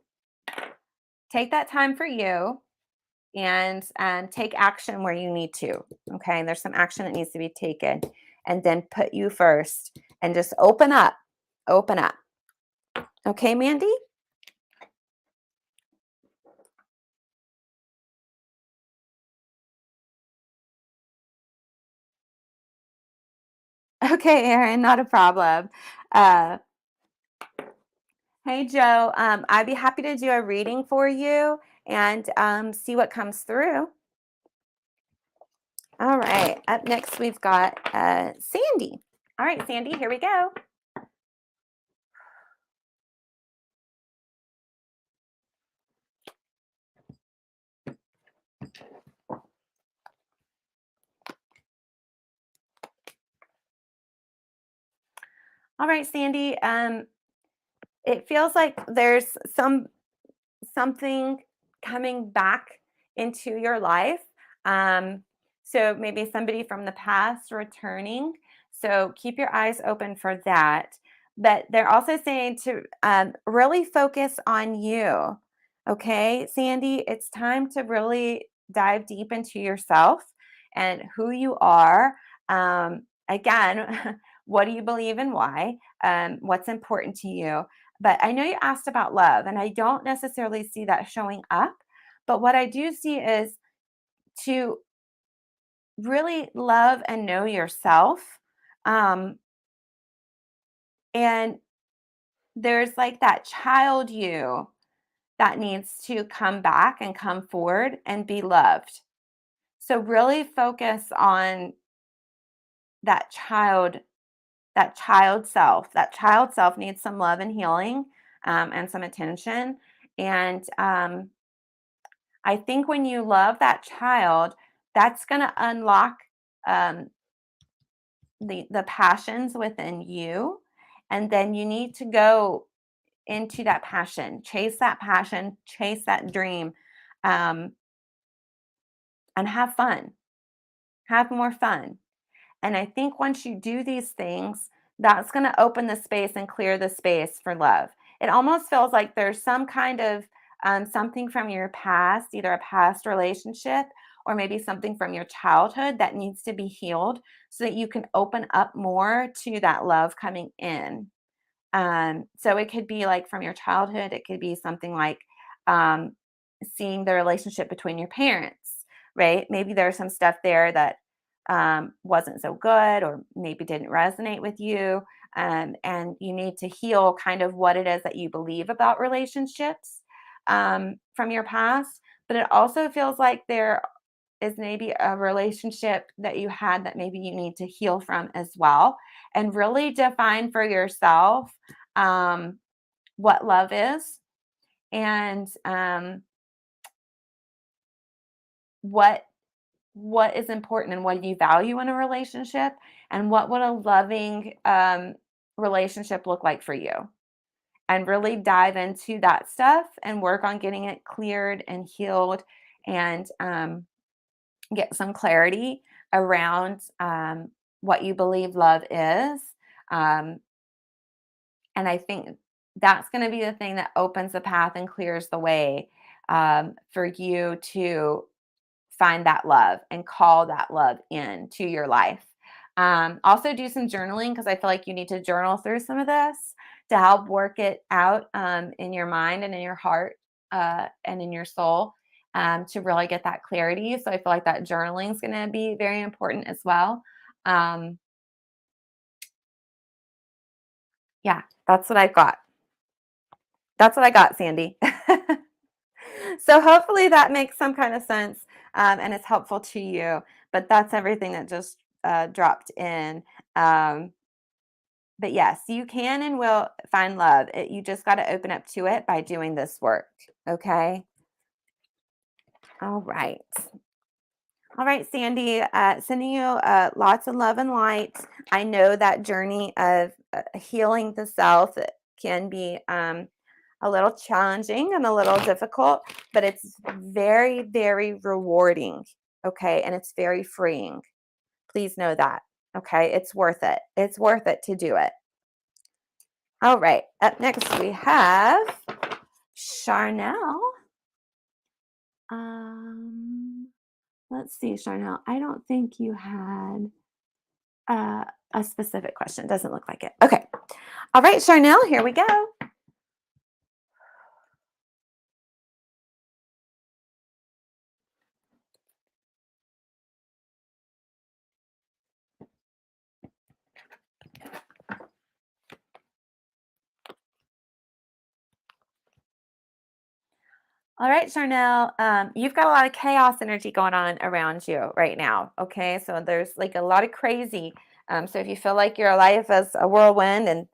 take that time for you and take action where you need to. Okay. There's some action that needs to be taken, and then put you first and just open up. Open up. Okay, Mandy? Okay, Erin, not a problem. Uh, hey, Joe. I'd be happy to do a reading for you and see what comes through. All right. Up next, we've got Sandy. All right, Sandy, here we go. All right, Sandy. It feels like there's something coming back into your life. Um, so maybe somebody from the past returning. So keep your eyes open for that. But they're also saying to really focus on you. Okay, Sandy, it's time to really dive deep into yourself and who you are. Again, what do you believe and why? What's important to you? But I know you asked about love, and I don't necessarily see that showing up. But what I do see is to really love and know yourself. Um, and there's like that child you that needs to come back and come forward and be loved. So really focus on that child, that child self. That child self needs some love and healing, and some attention. And I think when you love that child, that's going to unlock um, the passions within you, and then you need to go into that passion, chase that dream, um, and have fun, have more fun. And I think once you do these things, that's going to open the space and clear the space for love. It almost feels like there's some kind of something from your past, either a past relationship or maybe something from your childhood that needs to be healed so that you can open up more to that love coming in. So it could be like from your childhood, it could be something like um, seeing the relationship between your parents, right? Maybe there's some stuff there that wasn't so good or maybe didn't resonate with you. And you need to heal kind of what it is that you believe about relationships from your past. But it also feels like there is maybe a relationship that you had that maybe you need to heal from as well, and really define for yourself um, what love is, and what is important and what do you value in a relationship, and what would a loving relationship look like for you. and really dive into that stuff and work on getting it cleared and healed and get some clarity around what you believe love is. Um, and I think that's going to be the thing that opens the path and clears the way for you to find that love and call that love in to your life. Also, do some journaling because I feel like you need to journal through some of this to help work it out in your mind and in your heart and in your soul to really get that clarity. So I feel like that journaling is going to be very important as well. Um, yeah, that's what I've got. That's what I got, Sandy. So hopefully that makes some kind of sense and it's helpful to you. But that's everything that just dropped in. Um, but yes, you can and will find love. You just got to open up to it by doing this work. Okay. All right. All right, Sandy, sending you lots of love and light. I know that journey of healing the self can be a little challenging and a little difficult, but it's very, very rewarding. Okay. And it's very freeing. Please know that. Okay. It's worth it. It's worth it to do it. All right. Up next, we have Charnell. Let's see, Charnel. I don't think you had a specific question. Doesn't look like it. Okay. All right, Charnel, here we go. All right, Charnel, you've got a lot of chaos energy going on around you right now. Okay. So there's like a lot of crazy. So if you feel like your life is a whirlwind and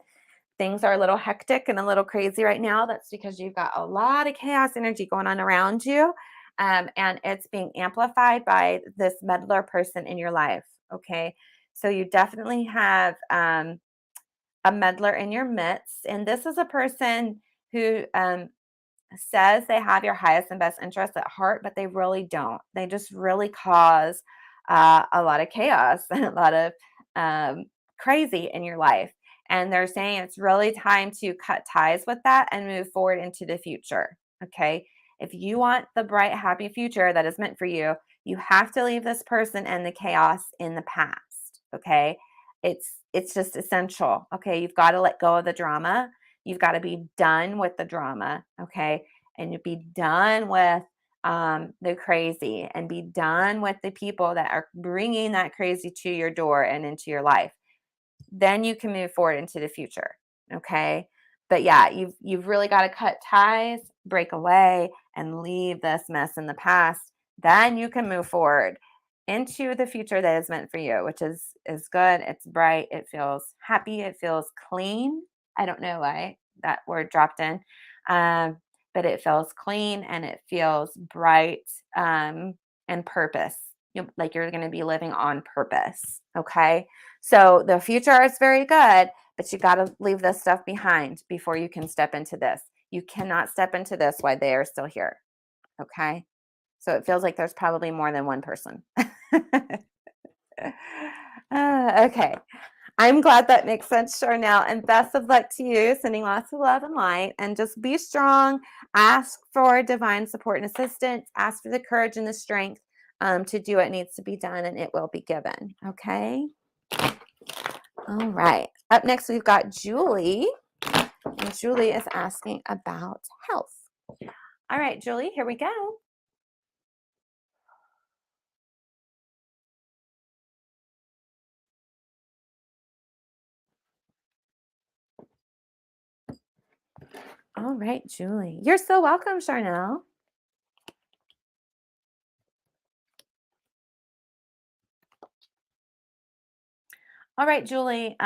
things are a little hectic and a little crazy right now, that's because you've got a lot of chaos energy going on around you. And it's being amplified by this meddler person in your life. Okay. So you definitely have a meddler in your midst. And this is a person who says they have your highest and best interests at heart, but they really don't. They just really cause a lot of chaos and a lot of crazy in your life. And they're saying it's really time to cut ties with that and move forward into the future. Okay. If you want the bright, happy future that is meant for you, you have to leave this person and the chaos in the past. Okay. It's just essential. Okay. You've got to let go of the drama. You've got to be done with the drama. Okay. And you be done with the crazy and be done with the people that are bringing that crazy to your door and into your life. Then you can move forward into the future. Okay. But yeah, you've really got to cut ties, break away, and leave this mess in the past. Then you can move forward into the future that is meant for you, which is good. It's bright. It feels happy. It feels clean. I don't know why that word dropped in, um, but it feels clean and it feels bright and purpose. Like you're going to be living on purpose. Okay. So the future is very good, but you got to leave this stuff behind before you can step into this. You cannot step into this while they are still here. Okay. So it feels like there's probably more than one person. Okay. I'm glad that makes sense, Charnel. And best of luck to you. Sending lots of love and light. And just be strong. Ask for divine support and assistance. Ask for the courage and the strength to do what needs to be done, and it will be given. Okay. All right. Up next, we've got Julie. And Julie is asking about health. All right, Julie, here we go. All right, Julie. You're so welcome, Charnel. All right, Julie.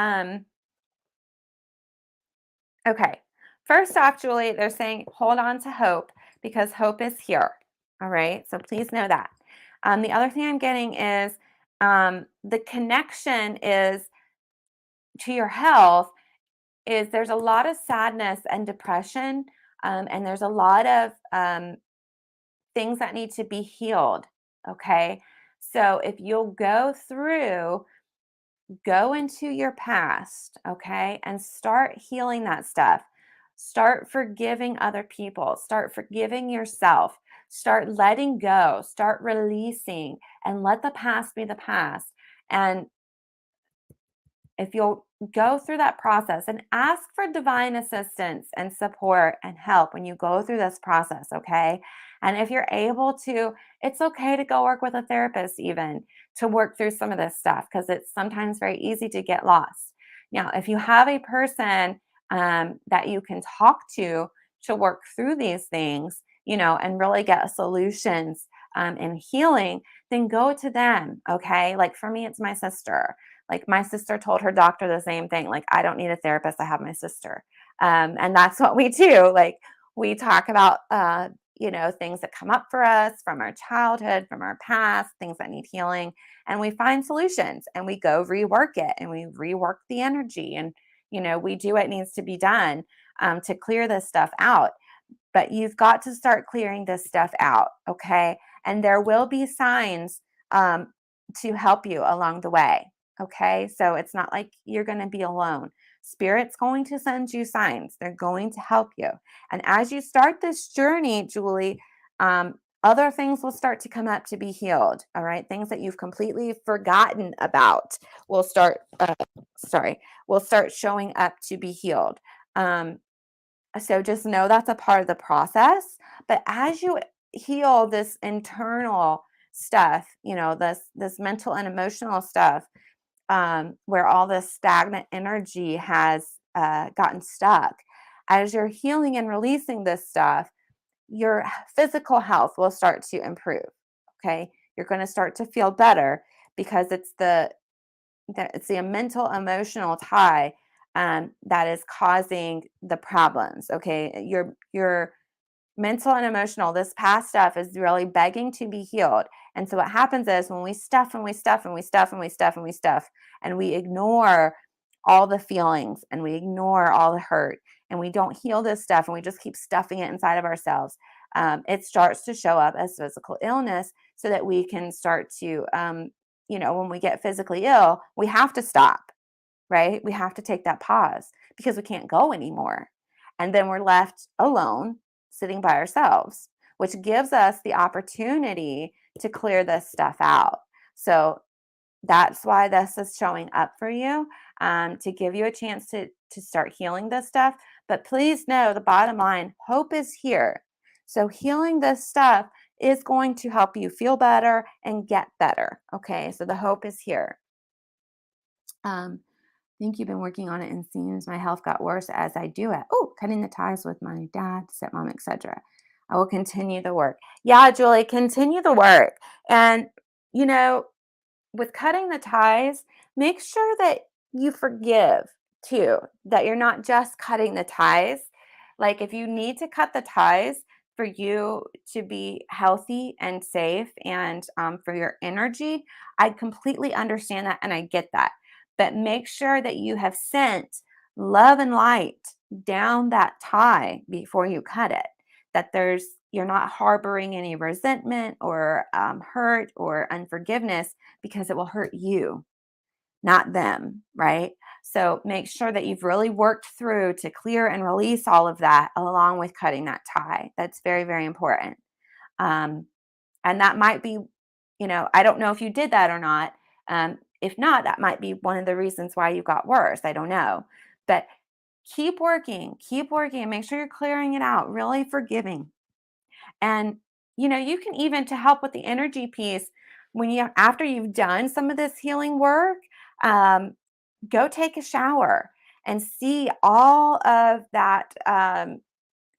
Okay. First off, Julie, they're saying hold on to hope because hope is here. All right. So please know that. The other thing I'm getting is the connection is to your health is there's a lot of sadness and depression, and there's a lot of things that need to be healed. Okay. So if you'll go into your past, okay, and start healing that stuff. Start forgiving other people, start forgiving yourself, start letting go, start releasing, and let the past be the past. And if you'll go through that process and ask for divine assistance and support and help when you go through this process, okay? And if you're able to, it's okay to go work with a therapist, even to work through some of this stuff, because it's sometimes very easy to get lost. Now, if you have a person that you can talk to work through these things, and really get solutions and healing, then go to them, okay? Like for me, it's my sister. Like my sister told her doctor the same thing. Like, I don't need a therapist. I have my sister. And that's what we do. Like we talk about, things that come up for us from our childhood, from our past, things that need healing. And we find solutions and we go rework it and we rework the energy. And, we do what needs to be done to clear this stuff out. But you've got to start clearing this stuff out. Okay. And there will be signs to help you along the way. Okay. So it's not like you're going to be alone. Spirit's going to send you signs, they're going to help you. And as you start this journey, Julie, other things will start to come up to be healed. All right. Things that you've completely forgotten about will start, will start showing up to be healed. So just know that's a part of the process. But as you heal this internal stuff, this mental and emotional stuff, where all this stagnant energy has gotten stuck, as you're healing and releasing this stuff, your physical health will start to improve. Okay, you're going to start to feel better because it's the mental emotional tie that is causing the problems. Okay, your mental and emotional, this past stuff is really begging to be healed. And so what happens is when we stuff and we stuff and we stuff and we stuff and we stuff and we ignore all the feelings and we ignore all the hurt and we don't heal this stuff and we just keep stuffing it inside of ourselves, it starts to show up as physical illness so that we can start to, when we get physically ill, we have to stop, right? We have to take that pause because we can't go anymore. And then we're left alone sitting by ourselves, which gives us the opportunity to clear this stuff out. So that's why this is showing up for you, to give you a chance to start healing this stuff. But please know the bottom line, hope is here. So healing this stuff is going to help you feel better and get better. Okay, so the hope is here. Think you've been working on it and seems my health got worse as I do it. Oh, cutting the ties with my dad, stepmom, etc. I will continue the work. Yeah, Julie, continue the work. And, you know, with cutting the ties, make sure that you forgive too, that you're not just cutting the ties. Like if you need to cut the ties for you to be healthy and safe and for your energy, I completely understand that and I get that. But make sure that you have sent love and light down that tie before you cut it, that you're not harboring any resentment or hurt or unforgiveness, because it will hurt you, not them, right? So make sure that you've really worked through to clear and release all of that along with cutting that tie. That's very, very important. Um, and that might be, I don't know if you did that or not. If not, that might be one of the reasons why you got worse. I don't know. But keep working, and make sure you're clearing it out, really forgiving. And you can even, to help with the energy piece, after you've done some of this healing work, um, go take a shower and see all of that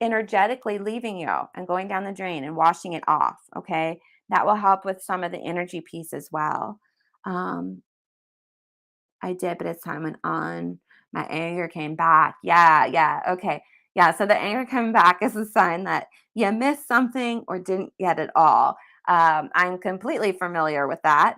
energetically leaving you and going down the drain and washing it off. Okay, that will help with some of the energy piece as well. Um, I did, but as time went on, my anger came back. Yeah, yeah, okay. Yeah, so the anger coming back is a sign that you missed something or didn't get it all. I'm completely familiar with that.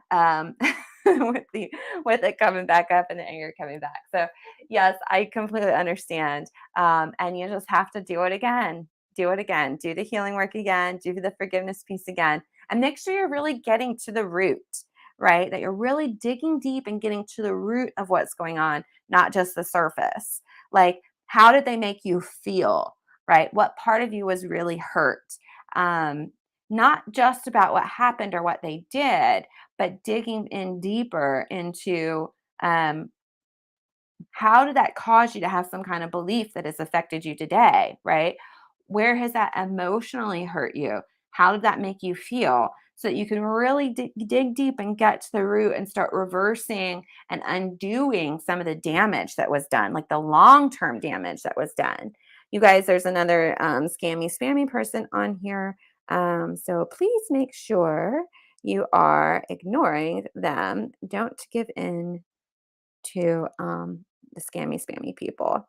with it coming back up and the anger coming back. So yes, I completely understand. And you just have to do it again. Do it again. Do the healing work again. Do the forgiveness piece again. And make sure you're really getting to the root, right? That you're really digging deep and getting to the root of what's going on, not just the surface. Like, how did they make you feel, right? What part of you was really hurt? Not just about what happened or what they did, but digging in deeper into um, how did that cause you to have some kind of belief that has affected you today, right? Where has that emotionally hurt you? How did that make you feel? So that you can really dig deep and get to the root and start reversing and undoing some of the damage that was done, like the long term damage that was done. You guys, there's another scammy, spammy person on here. So please make sure you are ignoring them. Don't give in to the scammy, spammy people.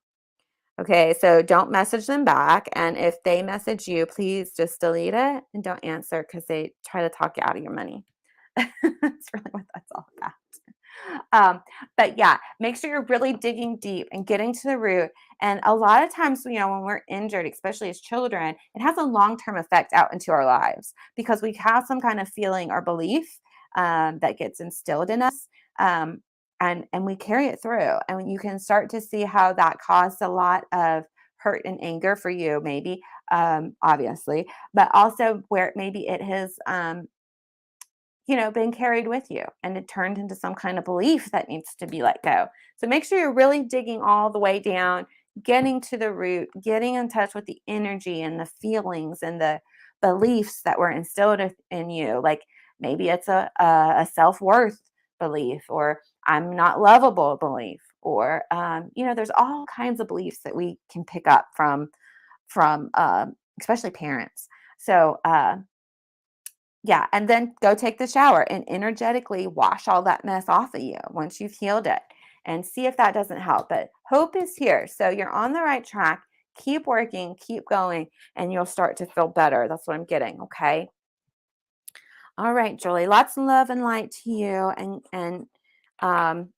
Okay, so don't message them back. And if they message you, please just delete it and don't answer because they try to talk you out of your money. That's really what that's all about. But yeah, make sure you're really digging deep and getting to the root. And a lot of times, when we're injured, especially as children, it has a long term effect out into our lives because we have some kind of feeling or belief that gets instilled in us. Um, and we carry it through. And you can start to see how that caused a lot of hurt and anger for you, maybe, obviously, but also where maybe it has been carried with you and it turned into some kind of belief that needs to be let go. So make sure you're really digging all the way down, getting to the root, getting in touch with the energy and the feelings and the beliefs that were instilled in you. Like maybe it's a self worth belief, or I'm not lovable belief, or there's all kinds of beliefs that we can pick up from especially parents. So yeah, and then go take the shower and energetically wash all that mess off of you once you've healed it and see if that doesn't help. But hope is here. So you're on the right track. Keep working, keep going, and you'll start to feel better. That's what I'm getting. Okay. All right, Julie. Lots of love and light to you, and um,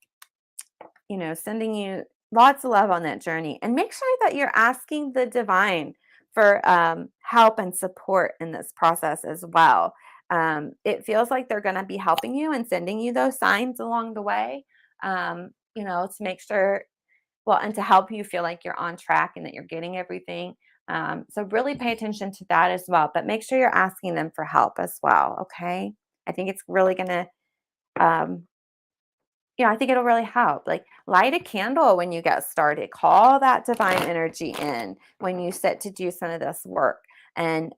sending you lots of love on that journey. And make sure that you're asking the divine for help and support in this process as well. It feels like they're going to be helping you and sending you those signs along the way, to make sure, well, and to help you feel like you're on track and that you're getting everything. So really pay attention to that as well, but make sure you're asking them for help as well. Okay. I think it's really going to, um, I think it'll really help. Like, light a candle when you get started. Call that divine energy in when you sit to do some of this work. And,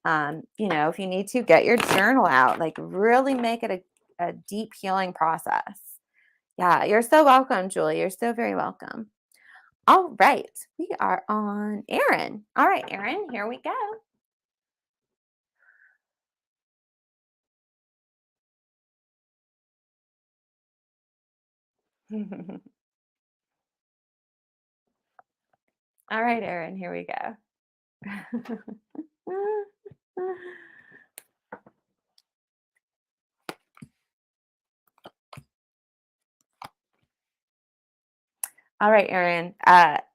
if you need to, get your journal out. Like, really make it a deep healing process. Yeah, you're so welcome, Julie. You're so very welcome. All right, we are on Erin. All right, Erin, here we go. All right, Erin, here we go. All right, Erin,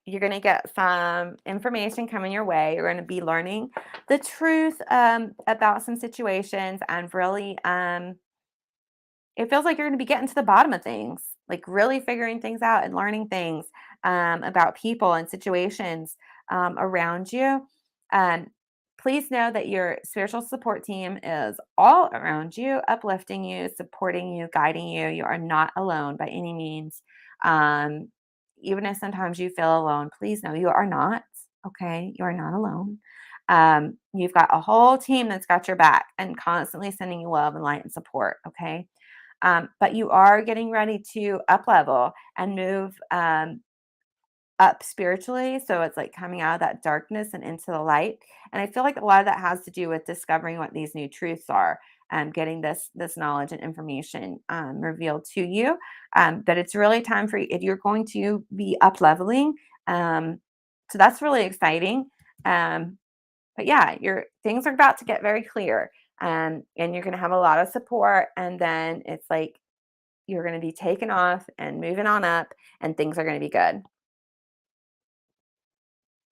you're going to get some information coming your way. You're going to be learning the truth about some situations, and really, it feels like you're going to be getting to the bottom of things, like really figuring things out and learning things about people and situations around you. Um, Please know that your spiritual support team is all around you, uplifting you, supporting you, guiding you. You are not alone by any means. Um, Even if sometimes you feel alone, please know you are not. Okay, you are not alone. You've got a whole team that's got your back and constantly sending you love and light and support. Okay. But you are getting ready to up level and move up spiritually. So it's like coming out of that darkness and into the light. And I feel like a lot of that has to do with discovering what these new truths are, getting this knowledge and information revealed to you. But it's really time for you if you're going to be up leveling. So that's really exciting. But yeah, your things are about to get very clear. And you're going to have a lot of support. And then it's like you're going to be taken off and moving on up, and things are going to be good.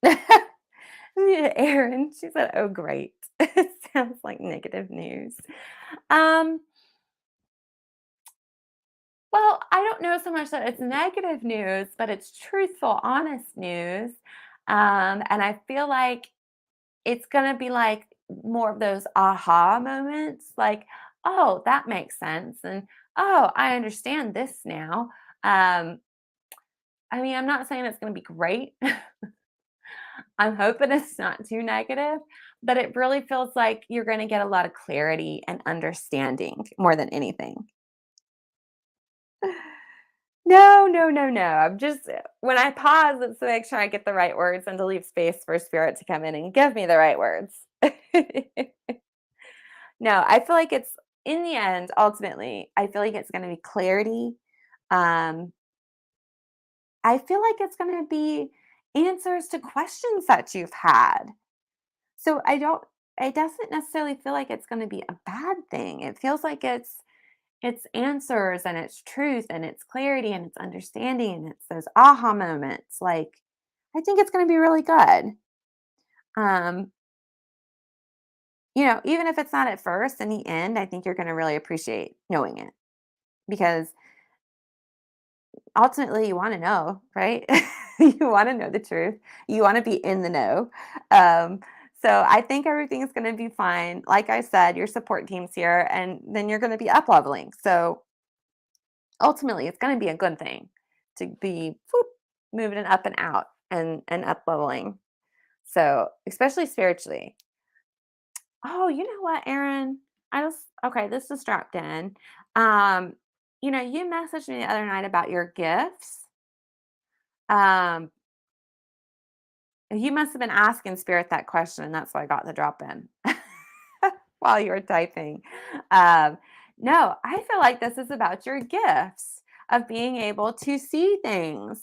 Yeah, Erin, she said, "Oh, great." It sounds like negative news. Um, well, I don't know so much that it's negative news, but it's truthful, honest news. And I feel like it's gonna be like more of those aha moments, like, "Oh, that makes sense," and, "Oh, I understand this now." Um, I mean, I'm not saying it's gonna be great. I'm hoping it's not too negative, but it really feels like you're gonna get a lot of clarity and understanding more than anything. No, no, no, no. I'm just when I pause, it's to make sure I get the right words and to leave space for spirit to come in and give me the right words. No, I feel like it's in the end, ultimately, I feel like it's going to be clarity. Um, I feel like it's going to be answers to questions that you've had. So it doesn't necessarily feel like it's going to be a bad thing. It feels like it's answers and it's truth and it's clarity and it's understanding and it's those aha moments. Like, I think it's going to be really good. Um, even if it's not at first, in the end, I think you're going to really appreciate knowing it because ultimately you want to know, right? You want to know the truth. You want to be in the know. Um, so I think everything is going to be fine. Like I said, your support team's here, and then you're going to be up leveling. So ultimately, it's going to be a good thing to be whoop, moving it up and out and up leveling. So especially spiritually. Oh, you know what, Aaron? Okay, this just dropped in. Um, you messaged me the other night about your gifts. Um, you must have been asking Spirit that question, and that's why I got the drop in while you were typing. Um, no, I feel like this is about your gifts of being able to see things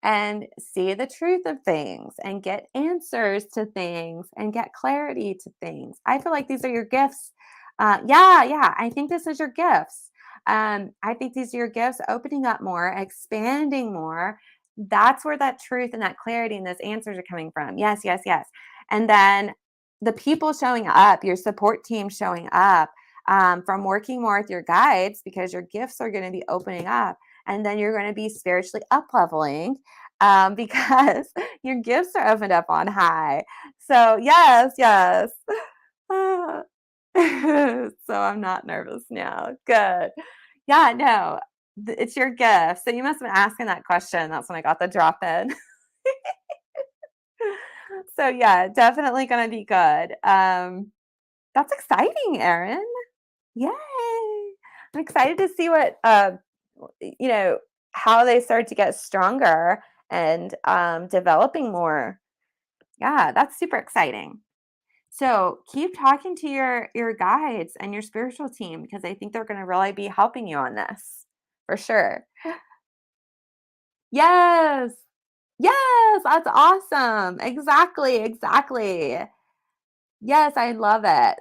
and see the truth of things and get answers to things and get clarity to things. I feel like these are your gifts. Yeah, yeah, I think this is your gifts. I think these are your gifts opening up more, expanding more. That's where that truth and that clarity and those answers are coming from. Yes, yes, yes. And then the people showing up, your support team showing up, from working more with your guides because your gifts are going to be opening up. And then you're going to be spiritually up leveling because your gifts are opened up on high. So, yes, yes. Ah. So, I'm not nervous now. Good. Yeah, no, it's your gift. So, you must have been asking that question. That's when I got the drop in. So, yeah, definitely going to be good. That's exciting, Erin. Yay. I'm excited to see what, you know, how they start to get stronger and developing more. Yeah, that's super exciting. So keep talking to your guides and your spiritual team because I think they're going to really be helping you on this for sure. Yes. Yes, that's awesome. Exactly, exactly. Yes, I love it.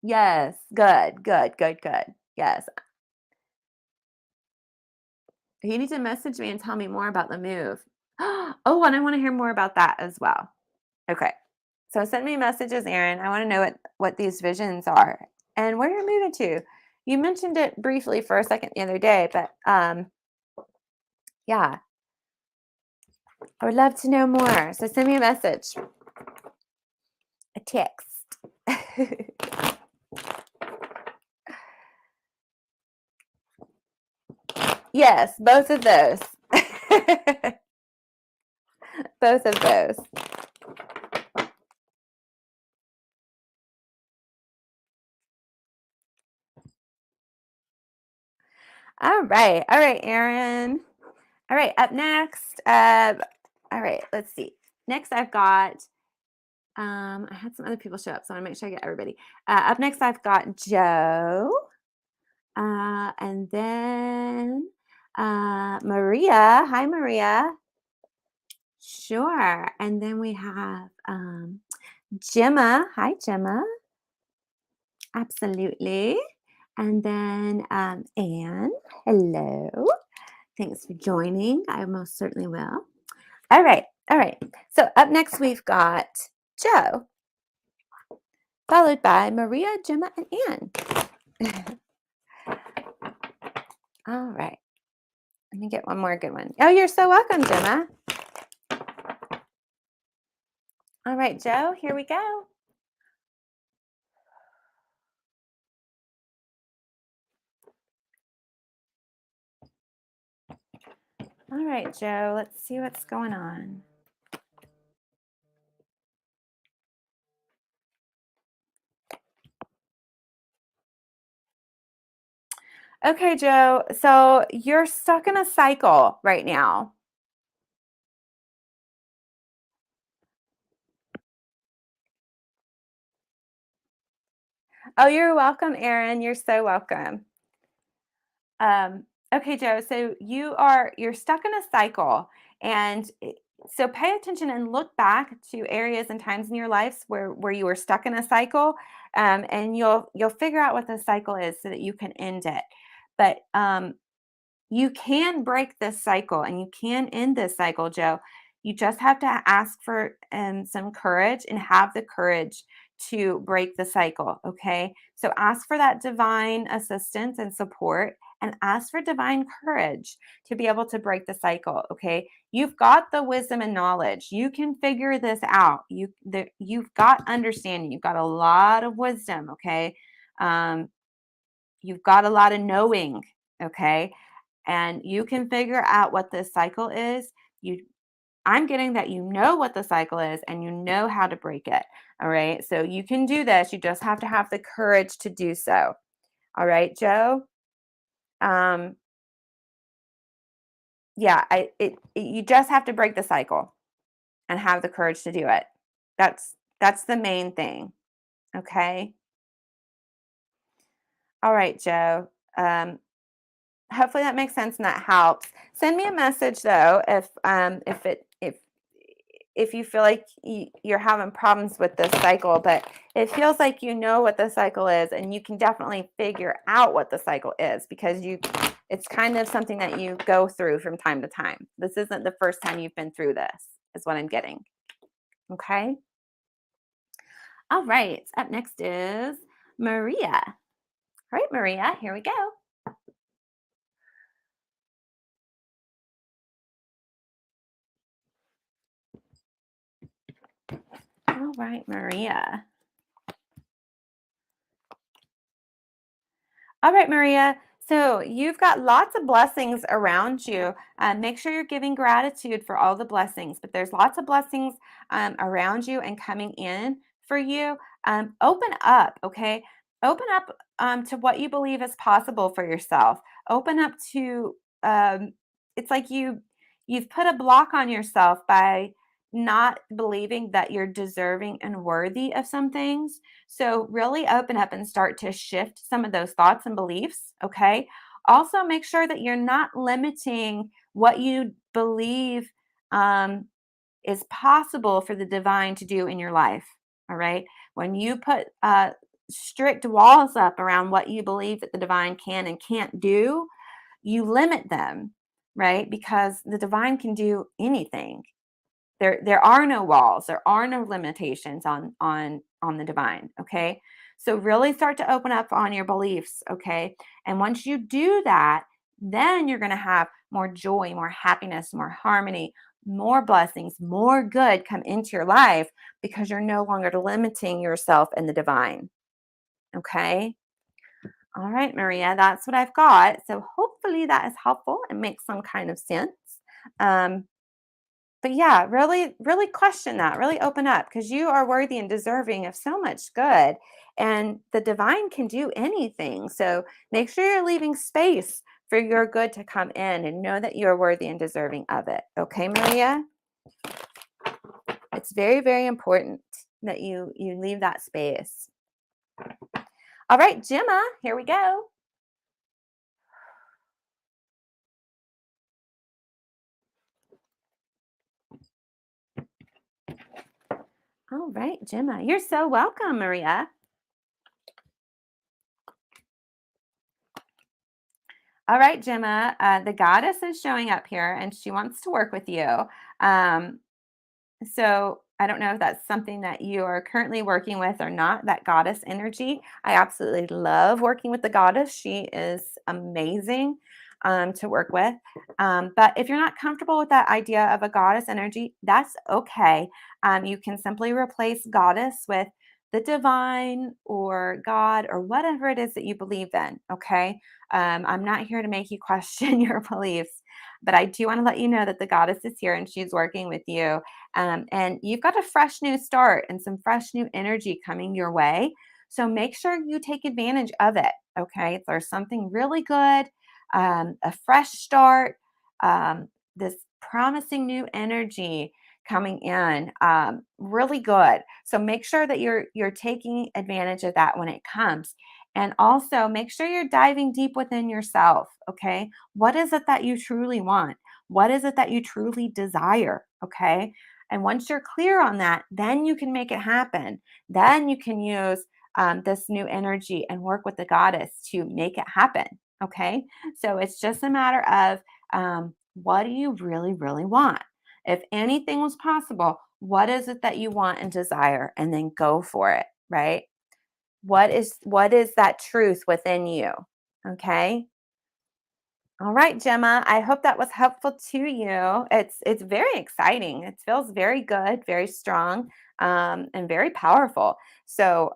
Yes, good, good, good, good. Yes. You need to message me and tell me more about the move. Oh, and I want to hear more about that as well. Okay. So send me messages, Aaron. I want to know what these visions are and where you're moving to. You mentioned it briefly for a second the other day, but yeah, I would love to know more. So send me a message, a text. Yes, both of those. Both of those. All right. All right, Aaron. All right, up next. All right, let's see. Next, I've got I had some other people show up, so I want to make sure I get everybody. Up next, I've got Joe, and then Maria. Hi, Maria. Sure. And then we have Gemma. Hi, Gemma. Absolutely. And then Anne, hello. Thanks for joining. I most certainly will. All right. All right. So up next, we've got Joe, followed by Maria, Gemma, and Anne. All right. Let me get one more good one. Oh, you're so welcome, Gemma. All right, Joe, here we go. All right, Joe, let's see what's going on. Okay, Joe, so you're stuck in a cycle right now. Oh, you're welcome, Erin. You're so welcome. Okay, Joe, so you're stuck in a cycle, and so pay attention and look back to areas and times in your lives where you were stuck in a cycle, and you'll figure out what the cycle is so that you can end it. But you can break this cycle and you can end this cycle, Joe. You just have to ask for some courage and have the courage to break the cycle. Okay. So ask for that divine assistance and support and ask for divine courage to be able to break the cycle. Okay. You've got the wisdom and knowledge. You can figure this out. You've got understanding. You've got a lot of wisdom. Okay. Um, you've got a lot of knowing. Okay, and you can figure out what this cycle is. I'm getting that you know what the cycle is and you know how to break it. All right, so you can do this. You just have to have the courage to do so. All right, Joe. um yeah, you just have to break the cycle and have the courage to do it. That's the main thing. Okay. All right, Joe. um Hopefully that makes sense and that helps. Send me a message though if you feel like you're having problems with this cycle, but it feels like you know what the cycle is and you can definitely figure out what the cycle is because it's kind of something that you go through from time to time. This isn't the first time you've been through this, is what I'm getting. Okay. All right. Up next is Maria. All right, Maria, here we go. All right, Maria. All right, Maria. So you've got lots of blessings around you. Make sure you're giving gratitude for all the blessings, but there's lots of blessings around you and coming in for you. Open up, okay? Open up to what you believe is possible for yourself. Open up to it's like you've put a block on yourself by not believing that you're deserving and worthy of some things. So, really open up and start to shift some of those thoughts and beliefs. Okay. Also, make sure that you're not limiting what you believe is possible for the divine to do in your life. All right. When you put strict walls up around what you believe that the divine can and can't do, you limit them, right? Because the divine can do anything. There are no walls, there are no limitations on the divine. Okay, so really start to open up on your beliefs. Okay, and once you do that, then you're going to have more joy, more happiness, more harmony, more blessings, more good come into your life because you're no longer limiting yourself in the divine. Okay. All right, Maria, that's what I've got. So hopefully that is helpful and makes some kind of sense. um, but yeah, really, really question that, really open up because you are worthy and deserving of so much good. And the divine can do anything. So make sure you're leaving space for your good to come in and know that you're worthy and deserving of it. Okay, Maria? It's very, very important that you leave that space. All right, Gemma, here we go. All right, Gemma. You're so welcome, Maria. All right, Gemma, the goddess is showing up here and she wants to work with you. Um, So I don't know if that's something that you are currently working with or not, that goddess energy. I absolutely love working with the goddess. She is amazing to work with. But if you're not comfortable with that idea of a goddess energy, that's okay. You can simply replace goddess with the divine or God or whatever it is that you believe in. Okay. I'm not here to make you question your beliefs, but I do want to let you know that the goddess is here and she's working with you, and you've got a fresh new start and some fresh new energy coming your way. So make sure you take advantage of it. Okay. There's something really good, a fresh start, this promising new energy coming in, really good. So make sure that you're taking advantage of that when it comes. And also make sure you're diving deep within yourself. Okay. What is it that you truly want? What is it that you truly desire? Okay. And once you're clear on that, then you can make it happen. Then you can use this new energy and work with the goddess to make it happen. Okay. So it's just a matter of what do you really, really want? If anything was possible, what is it that you want and desire? And then go for it. Right. What is that truth within you? Okay. All right, Gemma. I hope that was helpful to you. It's very exciting. It feels very good, very strong, and very powerful. So,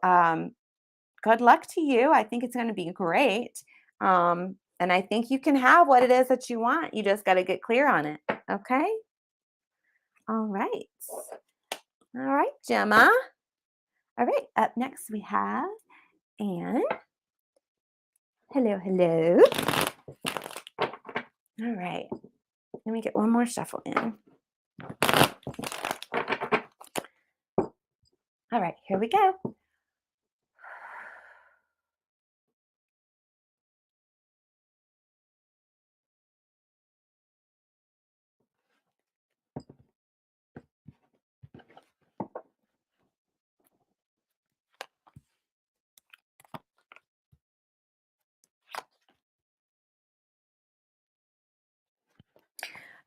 good luck to you. I think it's going to be great. And I think you can have what it is that you want. You just got to get clear on it. Okay. All right. All right, Gemma. All right. Up next we have Anne. Hello, hello. All right. Let me get one more shuffle in. All right, here we go.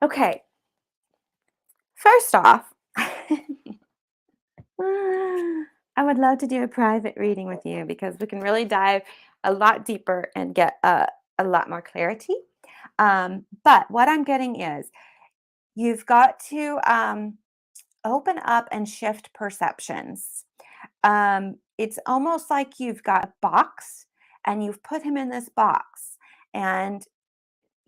Okay, first off, I would love to do a private reading with you because we can really dive a lot deeper and get a lot more clarity. But what I'm getting is you've got to open up and shift perceptions. It's almost like you've got a box and you've put him in this box, and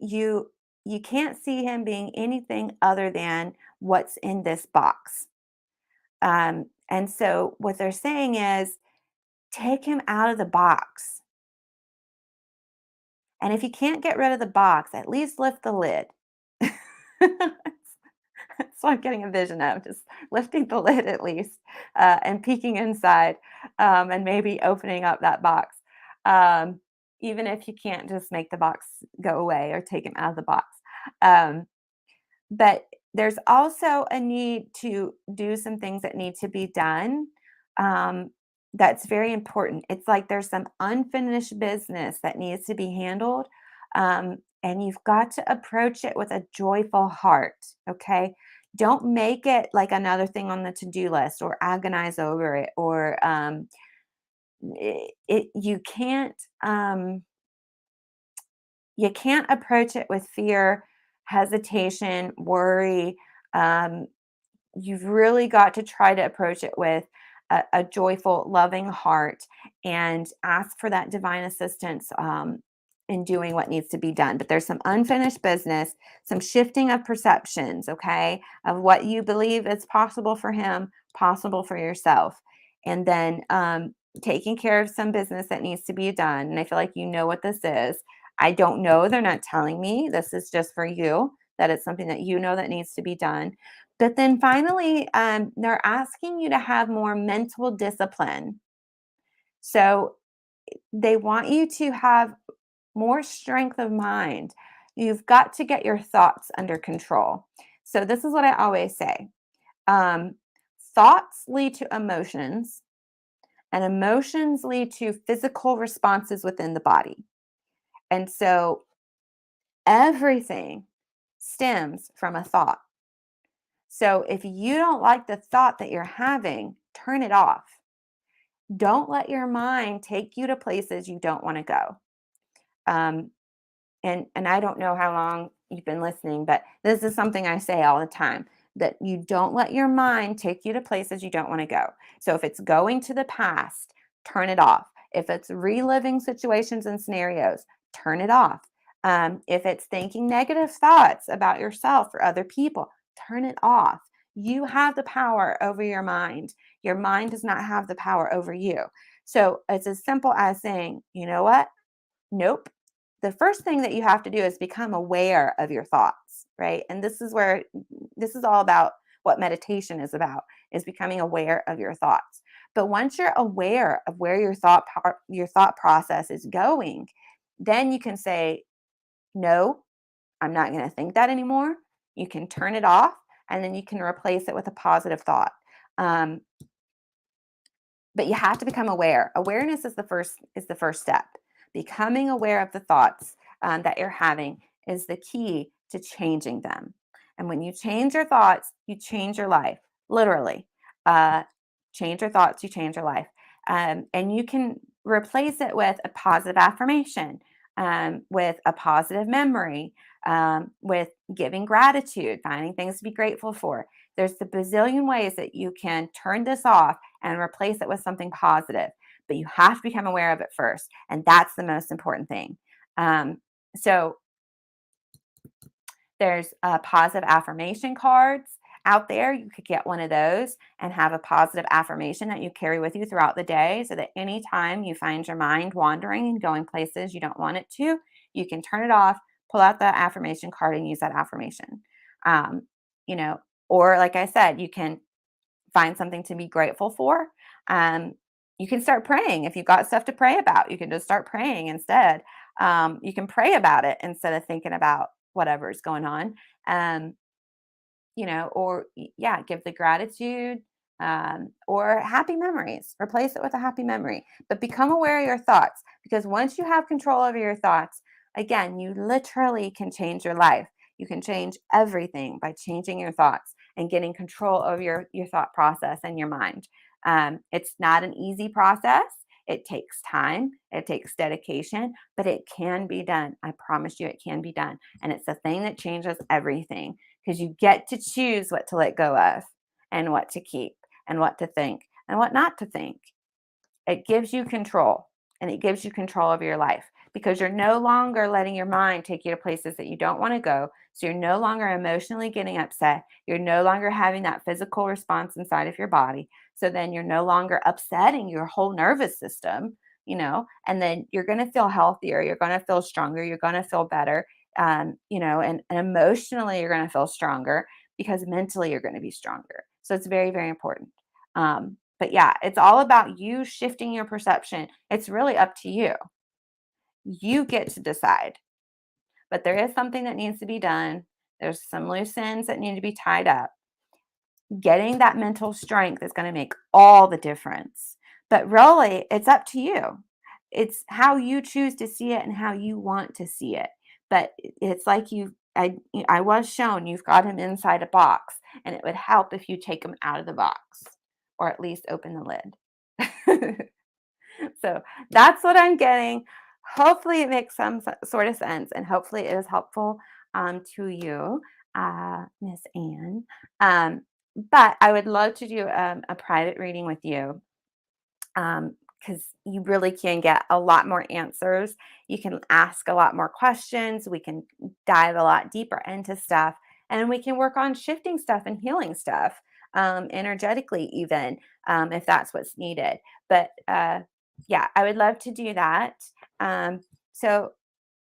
you you can't see him being anything other than what's in this box. And so what they're saying is take him out of the box. And if you can't get rid of the box, at least lift the lid. That's what I'm getting a vision of, just lifting the lid at least, and peeking inside, and maybe opening up that box. Um, Even if you can't just make the box go away or take him out of the box. Um, but there's also a need to do some things that need to be done. Um, that's very important. It's like there's some unfinished business that needs to be handled. And you've got to approach it with a joyful heart. Okay. Don't make it like another thing on the to do list or agonize over it, or you can't. You can't approach it with fear, hesitation, worry. Um, you've really got to try to approach it with a joyful, loving heart and ask for that divine assistance in doing what needs to be done. But there's some unfinished business, some shifting of perceptions, okay, of what you believe is possible for him, possible for yourself. And then taking care of some business that needs to be done. And I feel like you know what this is. I don't know. They're not telling me. This is just for you, that it's something that you know that needs to be done. But then finally, they're asking you to have more mental discipline. So they want you to have more strength of mind. You've got to get your thoughts under control. So this is what I always say. Um, Thoughts lead to emotions, and emotions lead to physical responses within the body. And so Everything stems from a thought. So if you don't like the thought that you're having, turn it off. Don't let your mind take you to places you don't want to go. Um, and I don't know how long you've been listening, but this is something I say all the time, that you don't let your mind take you to places you don't want to go. So if it's going to the past, turn it off. If it's reliving situations and scenarios, turn it off. If it's thinking negative thoughts about yourself or other people, turn it off. You have the power over your mind. Your mind does not have the power over you. So it's as simple as saying, you know what? Nope. The first thing that you have to do is become aware of your thoughts, right? And this is all about what meditation is about, is becoming aware of your thoughts. But once you're aware of where your thought process is going, then you can say, "No, I'm not going to think that anymore." You can turn it off, and then you can replace it with a positive thought. Um, but you have to become aware. Awareness is the first step. Becoming aware of the thoughts that you're having is the key to changing them. And when you change your thoughts, you change your life. Literally, uh, change your thoughts, you change your life. And you can replace it with a positive affirmation, with a positive memory, with giving gratitude, finding things to be grateful for. There's the bazillion ways that you can turn this off and replace it with something positive. But you have to become aware of it first. And that's the most important thing. Um, so there's positive affirmation cards out there. You could get one of those and have a positive affirmation that you carry with you throughout the day so that anytime you find your mind wandering and going places you don't want it to, you can turn it off, pull out the affirmation card, and use that affirmation. Um, you know, or like I said, you can find something to be grateful for. Um, you can start praying. If you've got stuff to pray about, you can just start praying instead. You can pray about it instead of thinking about whatever's going on. Um, or yeah, give the gratitude, or happy memories. Replace it with a happy memory, but become aware of your thoughts, because once you have control over your thoughts, again, you literally can change your life. You can change everything by changing your thoughts and getting control over your thought process and your mind. It's not an easy process. It takes time, it takes dedication, but it can be done. I promise you, it can be done. And it's the thing that changes everything, because you get to choose what to let go of and what to keep and what to think and what not to think. It gives you control, and it gives you control of your life, because you're no longer letting your mind take you to places that you don't want to go. So you're no longer emotionally getting upset. You're no longer having that physical response inside of your body. So then you're no longer upsetting your whole nervous system, and then you're going to feel healthier. You're going to feel stronger. You're going to feel better. And emotionally, you're going to feel stronger, because mentally you're going to be stronger. So it's very, very important. But yeah, it's all about you shifting your perception. It's really up to you. You get to decide. But there is something that needs to be done. There's some loose ends that need to be tied up. Getting that mental strength is going to make all the difference. But really, it's up to you. It's how you choose to see it and how you want to see it. But it's like I was shown you've got him inside a box, and it would help if you take him out of the box, or at least open the lid. So that's what I'm getting. Hopefully, it makes some sort of sense, and hopefully, it is helpful to you, Miss Anne. But I would love to do a private reading with you, because you really can get a lot more answers. You can ask a lot more questions. We can dive a lot deeper into stuff, and we can work on shifting stuff and healing stuff, energetically, even, if that's what's needed. But yeah, I would love to do that. So,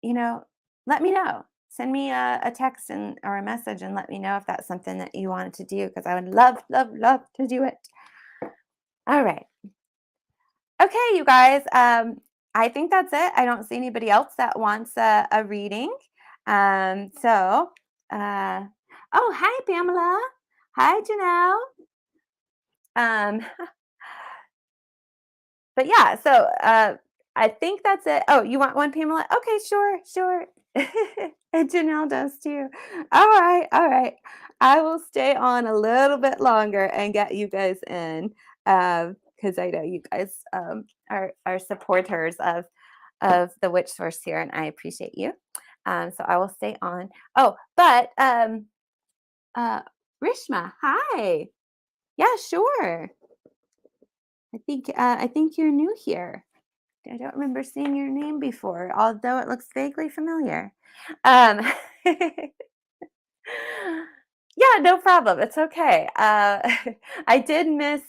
you know, let me know. Send me a text or a message and let me know if that's something that you wanted to do, because I would love, love, love to do it. All right. Okay, you guys. I think that's it. I don't see anybody else that wants a reading. So, uh, oh, hi, Pamela. Hi, Janelle. Um, but yeah, so I think that's it. Oh, you want one, Pamela? Okay, sure, sure. And Janelle does too. All right, all right. I will stay on a little bit longer and get you guys in, because I know you guys are supporters of the Witch Source here, and I appreciate you. So I will stay on. Oh, but uh, Rishma, hi. Yeah, sure. I think you're new here. I don't remember seeing your name before, although it looks vaguely familiar. Um, yeah, no problem. It's okay. I did miss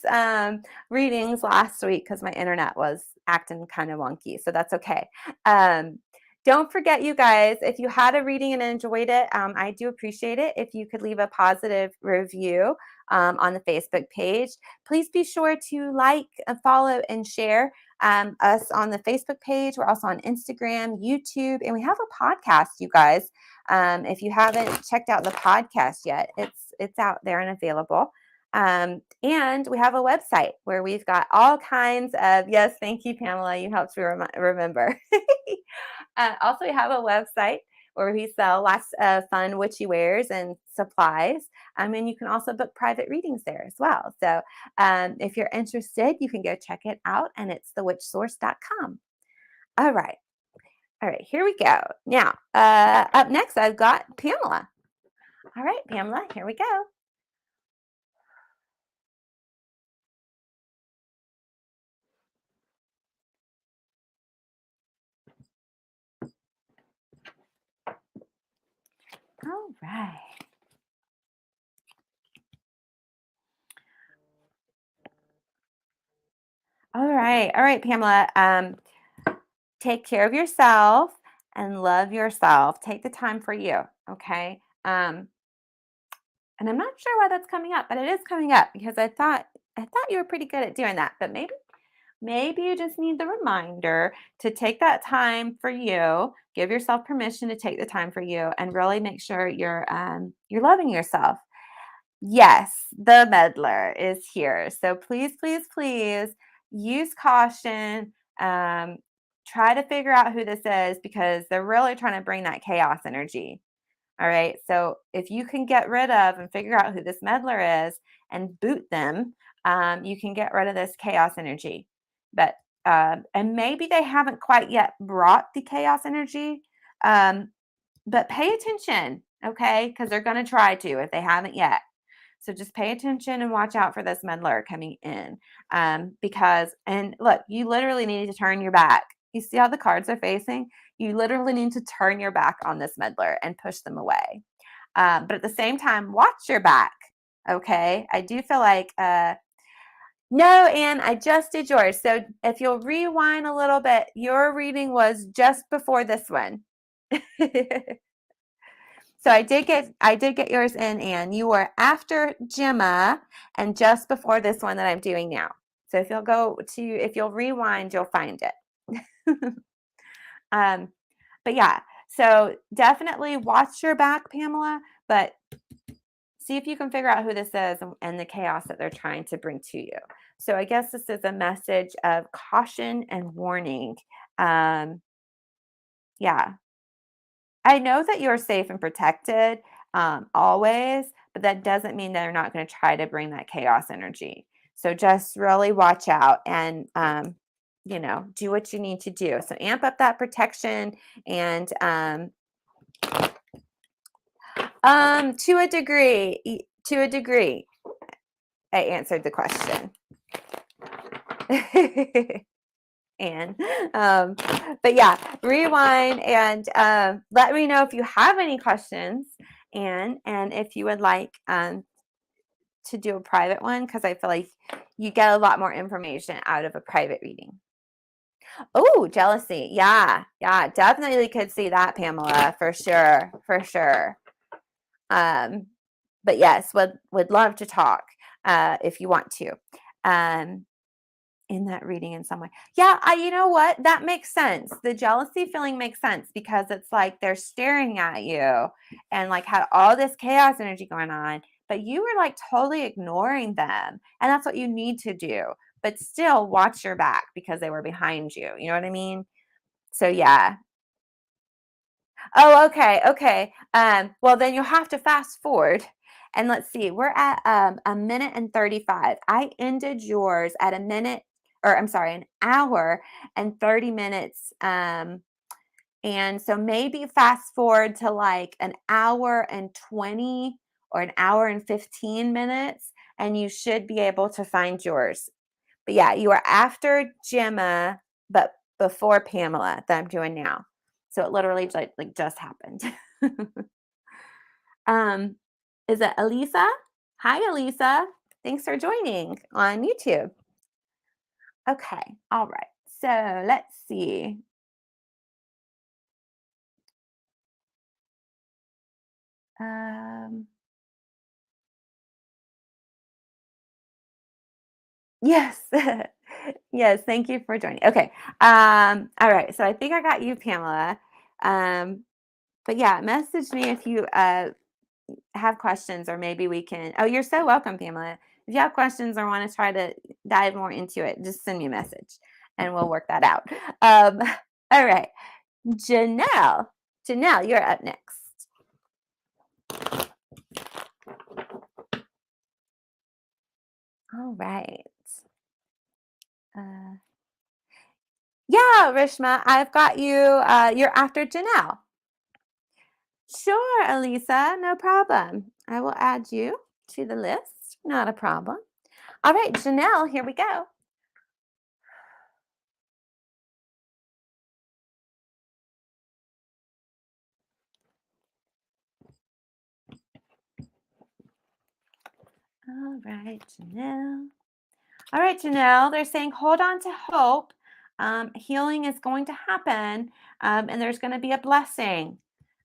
readings last week because my internet was acting kind of wonky, so that's okay. Um, don't forget, you guys, if you had a reading and enjoyed it, I do appreciate it if you could leave a positive review on the Facebook page. Please be sure to like, follow, and share us on the Facebook page. We're also on Instagram, YouTube, and we have a podcast, you guys. If you haven't checked out the podcast yet, it's out there and available. And we have a website where we've got all kinds of, yes, thank you, Pamela. You helped me remember. Also, we have a website where we sell lots of fun witchy wares and supplies. And you can also book private readings there as well. So if you're interested, you can go check it out, and it's thewitchsource.com. All right. All right, here we go. Now, up next, I've got Pamela. All right, Pamela, here we go. All right. All right, Pamela. Take care of yourself and love yourself. Take the time for you, okay? And I'm not sure why that's coming up, but it is coming up because I thought you were pretty good at doing that, but maybe you just need the reminder to take that time for you. Give yourself permission to take the time for you and really make sure you're loving yourself. Yes, the meddler is here. So please, please, please use caution. Try to figure out who this is because they're really trying to bring that chaos energy. All right. So if you can get rid of and figure out who this meddler is and boot them, you can get rid of this chaos energy. But and maybe they haven't quite yet brought the chaos energy, but pay attention, okay? Because they're going to try to if they haven't yet. So just pay attention and watch out for this meddler coming in. And look, you literally need to turn your back. You see how the cards are facing? You literally need to turn your back on this meddler and push them away. But at the same time, watch your back. Okay. I do feel like, no, Anne, I just did yours. So if you'll rewind a little bit, your reading was just before this one. So I did get yours in, Anne. You were after Gemma and just before this one that I'm doing now. So if you'll rewind, you'll find it. But yeah, so definitely watch your back, Pamela, but see if you can figure out who this is and the chaos that they're trying to bring to you. So I guess this is a message of caution and warning. Yeah, I know that you're safe and protected always, but that doesn't mean they're not going to try to bring that chaos energy. So just really watch out and, do what you need to do. So amp up that protection and, to a degree, I answered the question. And but yeah, rewind and let me know if you have any questions and if you would like to do a private one because I feel like you get a lot more information out of a private reading. Oh, jealousy. Yeah, definitely could see that, Pamela, for sure. But yes, would love to talk if you want to. In that reading in some way. Yeah, you know what? That makes sense. The jealousy feeling makes sense because it's like they're staring at you and like had all this chaos energy going on, but you were like totally ignoring them. And that's what you need to do. but still watch your back because they were behind you. You know what I mean? So yeah. Oh, okay, okay. Well, then you'll have to fast forward. And let's see, we're at a minute and 35. I ended yours at a minute, or I'm sorry, an hour and 30 minutes. And so maybe fast forward to like an hour and 20 or an hour and 15 minutes, and you should be able to find yours. But yeah, you are after Gemma, but before Pamela that I'm doing now. So it literally like just happened. um, is it Elisa? Hi, Elisa. Thanks for joining on YouTube. Okay, all right. So let's see. Um, yes. Yes, thank you for joining. Okay. All right. So I think I got you, Pamela. But yeah, message me if you have questions, or maybe we can. Oh, you're so welcome, Pamela. If you have questions or want to try to dive more into it, just send me a message and we'll work that out. All right. Janelle. Janelle, you're up next. All right. Uh, yeah, Rishma, I've got you. You're after Janelle. Sure, Elisa, no problem. I will add you to the list. Not a problem. All right, Janelle, here we go. All right, Janelle. All right, Janelle, they're saying hold on to hope. Healing is going to happen, and there's going to be a blessing.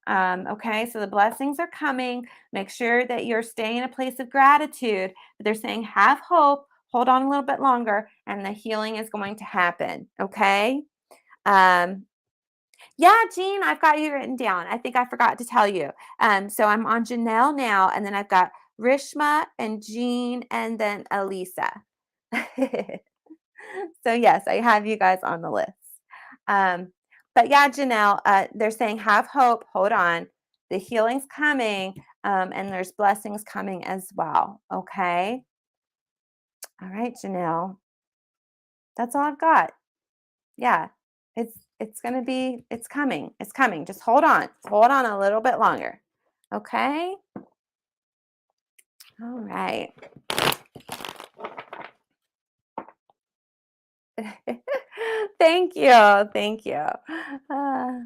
Okay, so the blessings are coming. Make sure that you're staying in a place of gratitude. But they're saying have hope, hold on a little bit longer, and the healing is going to happen. Okay. Um, yeah, Jean, I've got you written down. I think I forgot to tell you. So I'm on Janelle now, and then I've got Rishma and Jean, and then Elisa. So yes, I have you guys on the list. Um, but yeah, Janelle, they're saying have hope, hold on. The healing's coming, and there's blessings coming as well. Okay. All right, Janelle. That's all I've got. Yeah. It's gonna be, it's coming. It's coming. Just hold on. Hold on a little bit longer. Okay. All right. Thank you. Thank you. Uh,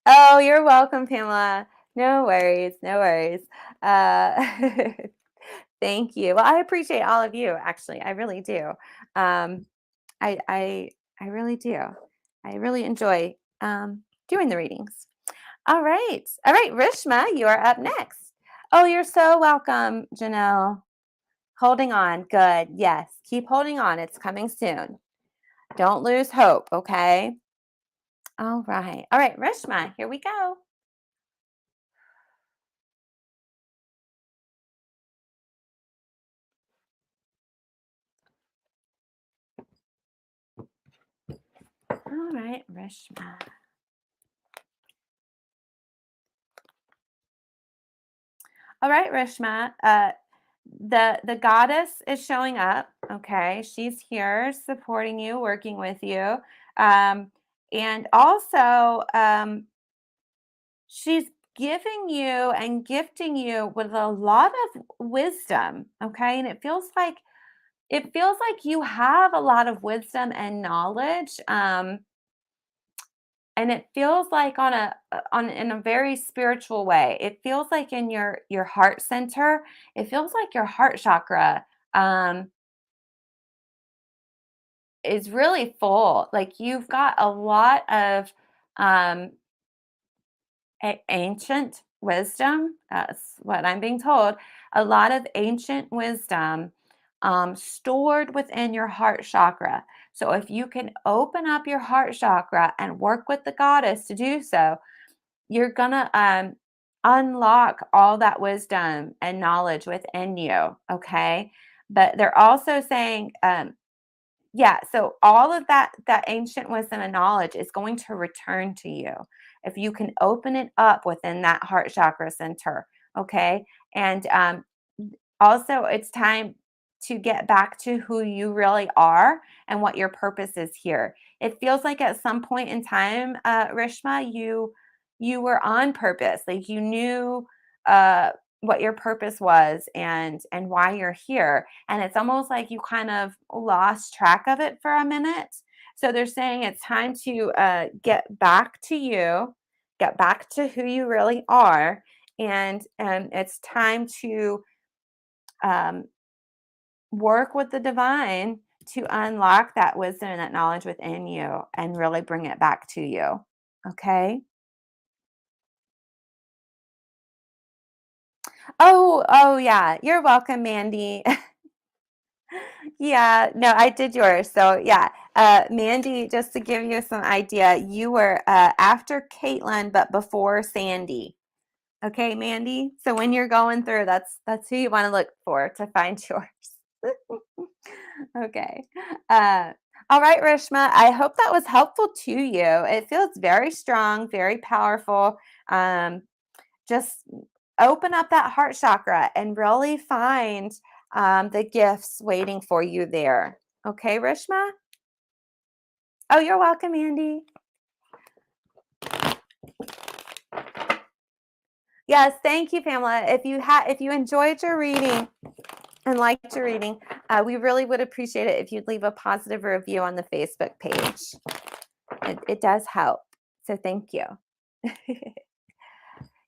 oh, you're welcome, Pamela. No worries. No worries. Uh, thank you. Well, I appreciate all of you. Actually, I really do. Um, I really do. I really enjoy doing the readings. All right. All right, Rishma, you are up next. Oh, you're so welcome, Janelle. Holding on. Good. Yes. Keep holding on. It's coming soon. Don't lose hope. Okay. All right. All right, Rishma, here we go. All right, Rishma. All right, Rishma. The goddess is showing up. Okay, she's here, supporting you, working with you, and also she's giving you and gifting you with a lot of wisdom. Okay, and it feels like you have a lot of wisdom and knowledge. And it feels like on in a very spiritual way. It feels like in your heart center, it feels like your heart chakra um is really full. Like you've got a lot of um ancient wisdom. That's what I'm being told. A lot of ancient wisdom stored within your heart chakra. So if you can open up your heart chakra and work with the goddess to do so, you're gonna unlock all that wisdom and knowledge within you. Okay. But they're also saying Yeah, so all of that ancient wisdom and knowledge is going to return to you if you can open it up within that heart chakra center, okay? And also, it's time to get back to who you really are and what your purpose is here. It feels like at some point in time, Rishma, you were on purpose. Like you knew uh, what your purpose was and why you're here. And it's almost like you kind of lost track of it for a minute. So they're saying it's time to get back to you, get back to who you really are, and it's time to um, work with the divine to unlock that wisdom and that knowledge within you and really bring it back to you. Okay. Oh, yeah. You're welcome, Mandy. Yeah, no, I did yours. So, yeah. Mandy, just to give you some idea, you were after Caitlin, but before Sandy. Okay, Mandy. So when you're going through, that's who you want to look for to find yours. Okay. Uh, all right, Rishma. I hope that was helpful to you. It feels very strong, very powerful. Just open up that heart chakra and really find the gifts waiting for you there. Okay, Rishma? Oh, you're welcome, Andy. Yes, thank you, Pamela. If you enjoyed your reading and liked your reading, we really would appreciate it if you'd leave a positive review on the Facebook page. It does help. So thank you.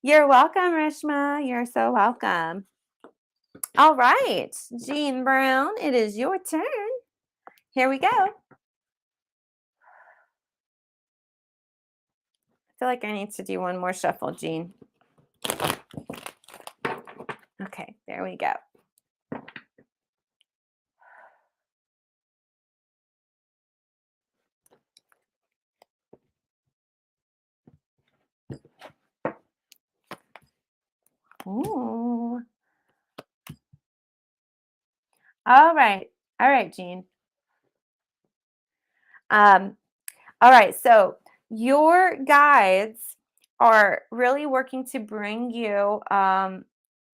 You're welcome, Rishma. You're so welcome. All right, Jean Brown, it is your turn. Here we go. I feel like I need to do one more shuffle, Jean. Okay, there we go. Ooh. All right. All right, Jean. Um, all right, so your guides are really working to bring you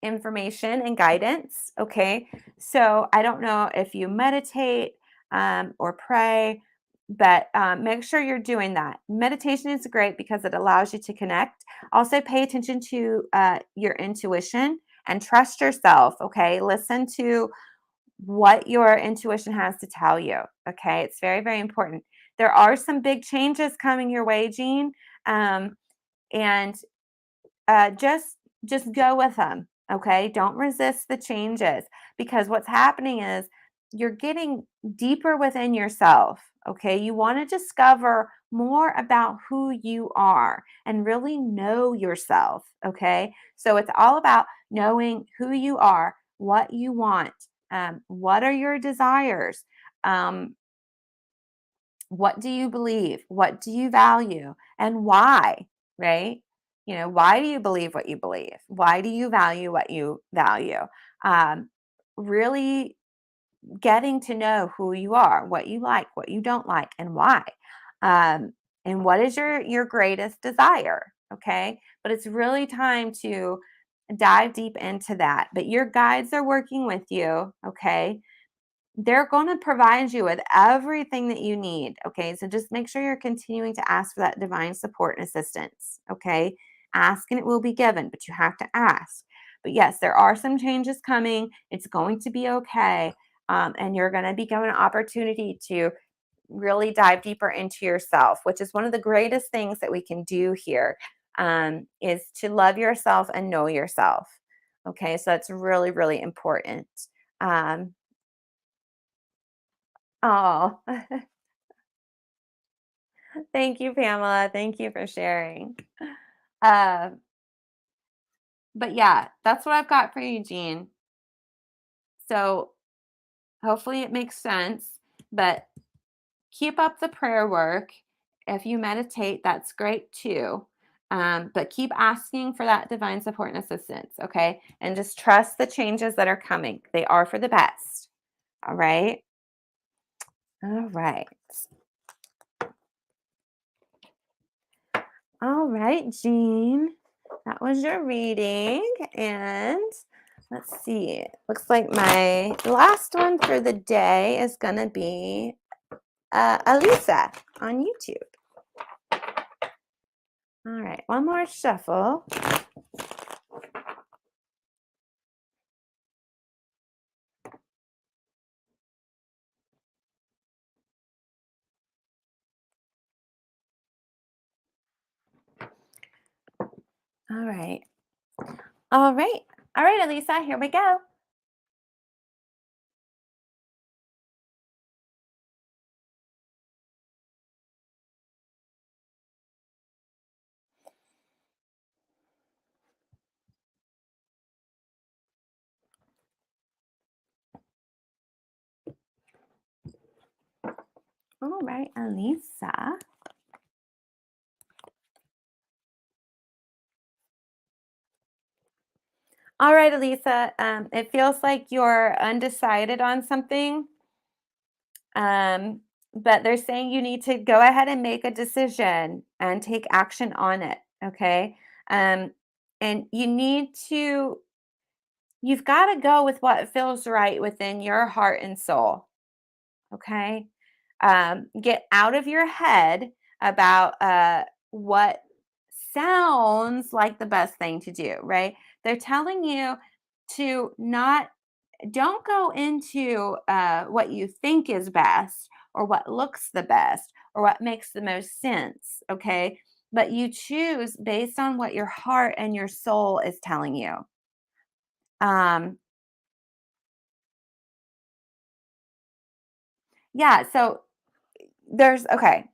information and guidance. Okay, so I don't know if you meditate or pray, but make sure you're doing that. Meditation is great because it allows you to connect. Also, pay attention to your intuition and trust yourself. Okay, listen to what your intuition has to tell you. Okay, it's very, very important. There are some big changes coming your way, Jean, and just go with them. Okay, don't resist the changes because what's happening is you're getting deeper within yourself. Okay, you want to discover more about who you are and really know yourself. Okay, so it's all about knowing who you are, what you want, what are your desires, um, what do you believe, what do you value, and why, right? You know, why do you believe what you believe? Why do you value what you value? Um, Really getting to know who you are, what you like, what you don't like, and why. Um, and what is your greatest desire? Okay, but it's really time to dive deep into that. But your guides are working with you. Okay, they're going to provide you with everything that you need. Okay, so just make sure you're continuing to ask for that divine support and assistance. Okay, ask and it will be given, but you have to ask. But yes, there are some changes coming. It's going to be okay. And you're going to be given an opportunity to really dive deeper into yourself, which is one of the greatest things that we can do here, is to love yourself and know yourself. Okay, so that's really, really important. Um, oh, thank you, Pamela. Thank you for sharing. Uh, but yeah, that's what I've got for you, Jean. So hopefully it makes sense. But keep up the prayer work. If you meditate, that's great too. But keep asking for that divine support and assistance, okay? And just trust the changes that are coming. They are for the best. All right. All right. All right, Jean. That was your reading. And let's see. Looks like my last one for the day is going to be Elisa on YouTube. All right, one more shuffle. All right. All right. All right, Elisa, here we go. All right, Elisa. All right, Elisa. It feels like you're undecided on something. But they're saying you need to go ahead and make a decision and take action on it. Okay. Um, and you've got to go with what feels right within your heart and soul. Okay. Get out of your head about what sounds like the best thing to do, right? They're telling you to not don't go into what you think is best or what looks the best or what makes the most sense, okay? But you choose based on what your heart and your soul is telling you. Um, yeah, so okay,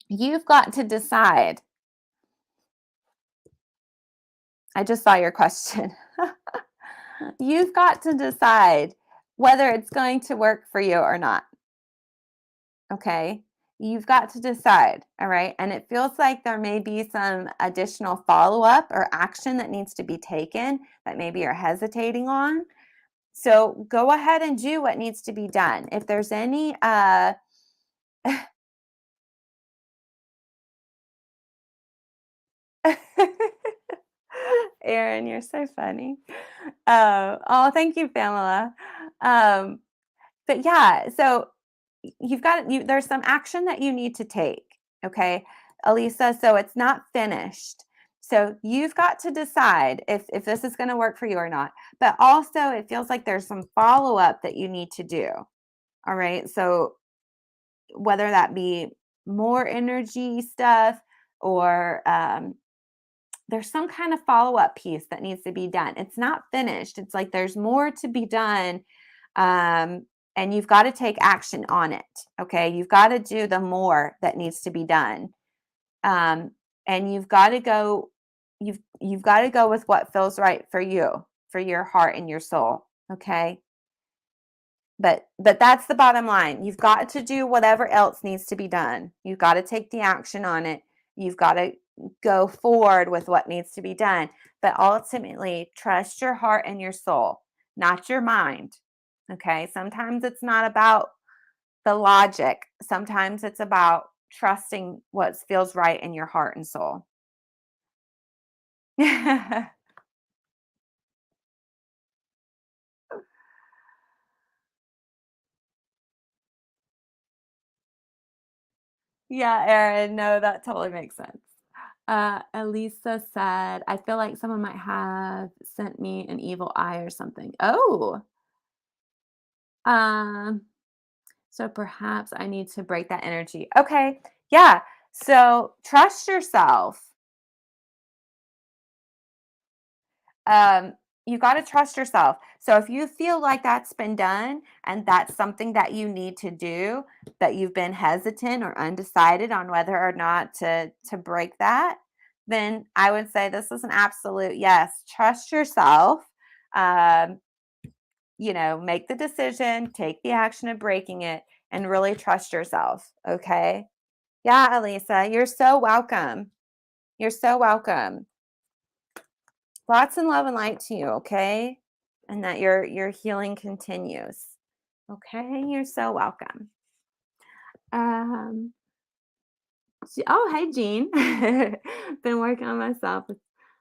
you've got to decide. I just saw your question. You've got to decide whether it's going to work for you or not. Okay. You've got to decide. All right. And it feels like there may be some additional follow up or action that needs to be taken that maybe you're hesitating on. So go ahead and do what needs to be done. If there's any, Aaron, you're so funny. Oh, thank you, Pamela. Um, but yeah, so there's some action that you need to take, okay, Elisa, so it's not finished. So you've got to decide if this is going to work for you or not. But also it feels like there's some follow-up that you need to do. All right? So whether that be more energy stuff or there's some kind of follow-up piece that needs to be done. It's not finished. It's like there's more to be done. Um, and you've got to take action on it. Okay. You've got to do the more that needs to be done. Um, and you've got to go with what feels right for you, for your heart and your soul. Okay. But that's the bottom line. You've got to do whatever else needs to be done. You've got to take the action on it. You've got to go forward with what needs to be done. But ultimately, trust your heart and your soul, not your mind. Okay? Sometimes it's not about the logic. Sometimes it's about trusting what feels right in your heart and soul. Yeah, Erin, no, that totally makes sense. Elisa said, I feel like someone might have sent me an evil eye or something. Oh, um, so perhaps I need to break that energy. Okay, yeah. So trust yourself. um, you got to trust yourself. So if you feel like that's been done and that's something that you need to do, that you've been hesitant or undecided on whether or not to break that, then I would say this is an absolute yes. Trust yourself. Um, make the decision, take the action of breaking it, and really trust yourself. Okay. Yeah, Elisa, you're so welcome. You're so welcome. Lots of love and light to you, okay? And that your healing continues. Okay? You're so welcome. Um, oh, hey, Jean. Been working on myself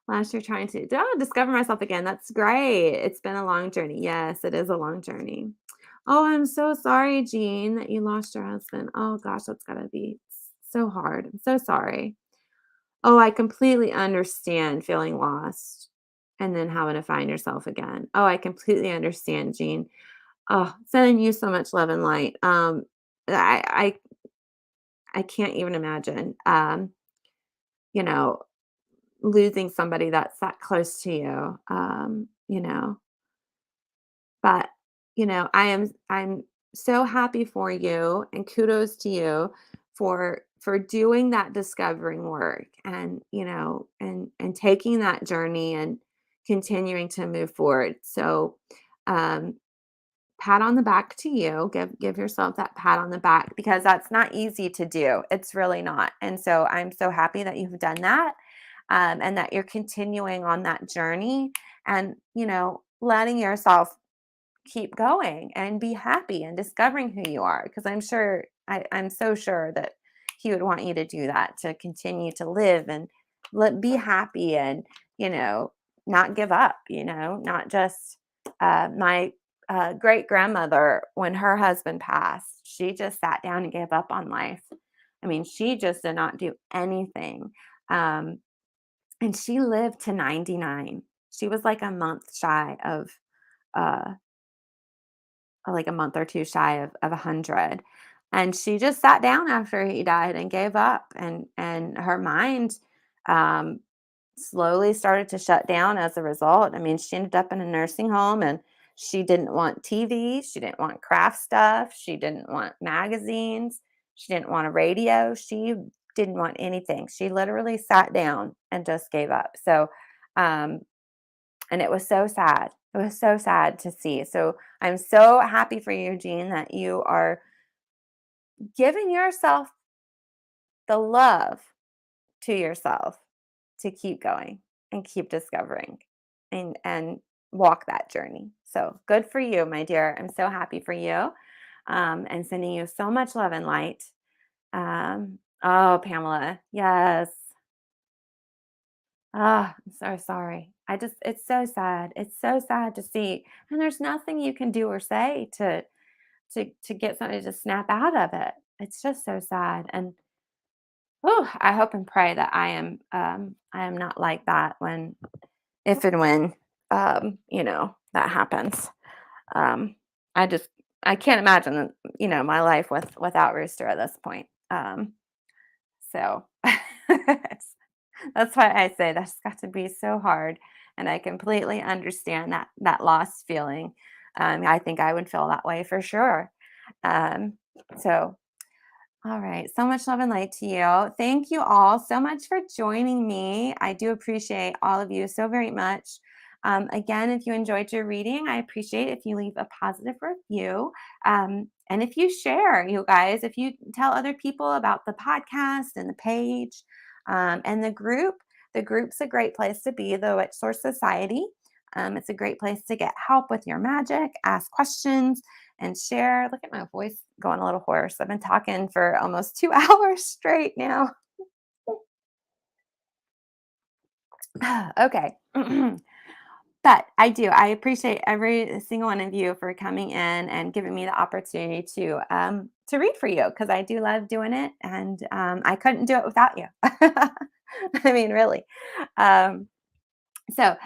last year trying to discover myself again. That's great. It's been a long journey. Yes, it is a long journey. Oh, I'm so sorry, Jean, that you lost your husband. Oh gosh, that's gotta be so hard. I'm so sorry. Oh, I completely understand feeling lost and then having to find yourself again. Oh, I completely understand, Jean. Oh, sending you so much love and light. I can't even imagine. You know, losing somebody that's that close to you. But I'm so happy for you and kudos to you for doing that discovering work and and taking that journey and continuing to move forward. So um pat on the back to you. Give yourself that pat on the back because that's not easy to do. It's really not. And so I'm so happy that you've done that, and that you're continuing on that journey and letting yourself keep going and be happy and discovering who you are because I'm so sure that he would want you to do that to continue to live and be happy and you know not give up, not just my great grandmother when her husband passed, she just sat down and gave up on life. I mean, she just did not do anything. um, and she lived to 99. She was uh like a month or 2 shy of 100. And she just sat down after he died and gave up, and her mind, um, slowly started to shut down as a result. I mean, she ended up in a nursing home, and she didn't want TV, she didn't want craft stuff, she didn't want magazines, she didn't want a radio, she didn't want anything. She literally sat down and just gave up. So, um and it was so sad. It was so sad to see. So I'm so happy for you, Jean, that you are giving yourself the love to yourself to keep going and keep discovering and walk that journey. So good for you, my dear. I'm so happy for you. And sending you so much love and light. Oh, Pamela, yes. Ah, I'm so sorry. It's so sad. It's so sad to see. And there's nothing you can do or say to get somebody to snap out of it. It's just so sad. And oh, I hope and pray that I am not like that when if and when that happens. Um I just I can't imagine, my life without Rooster at this point. So that's why I say that's got to be so hard, and I completely understand that lost feeling. I think I would feel that way for sure. Um, so all right. So much love and light to you. Thank you all so much for joining me. I do appreciate all of you so very much. Again, if you enjoyed your reading, I appreciate if you leave a positive review. And if you share, you guys, if you tell other people about the podcast and the page and the group's a great place to be, the Witch Source Society. It's a great place to get help with your magic, ask questions, and share. Look at my voice going a little hoarse. I've been talking for almost 2 hours straight now. Okay. But I appreciate every single one of you for coming in and giving me the opportunity to read for you because I do love doing it and I couldn't do it without you. I mean, really. Um, So,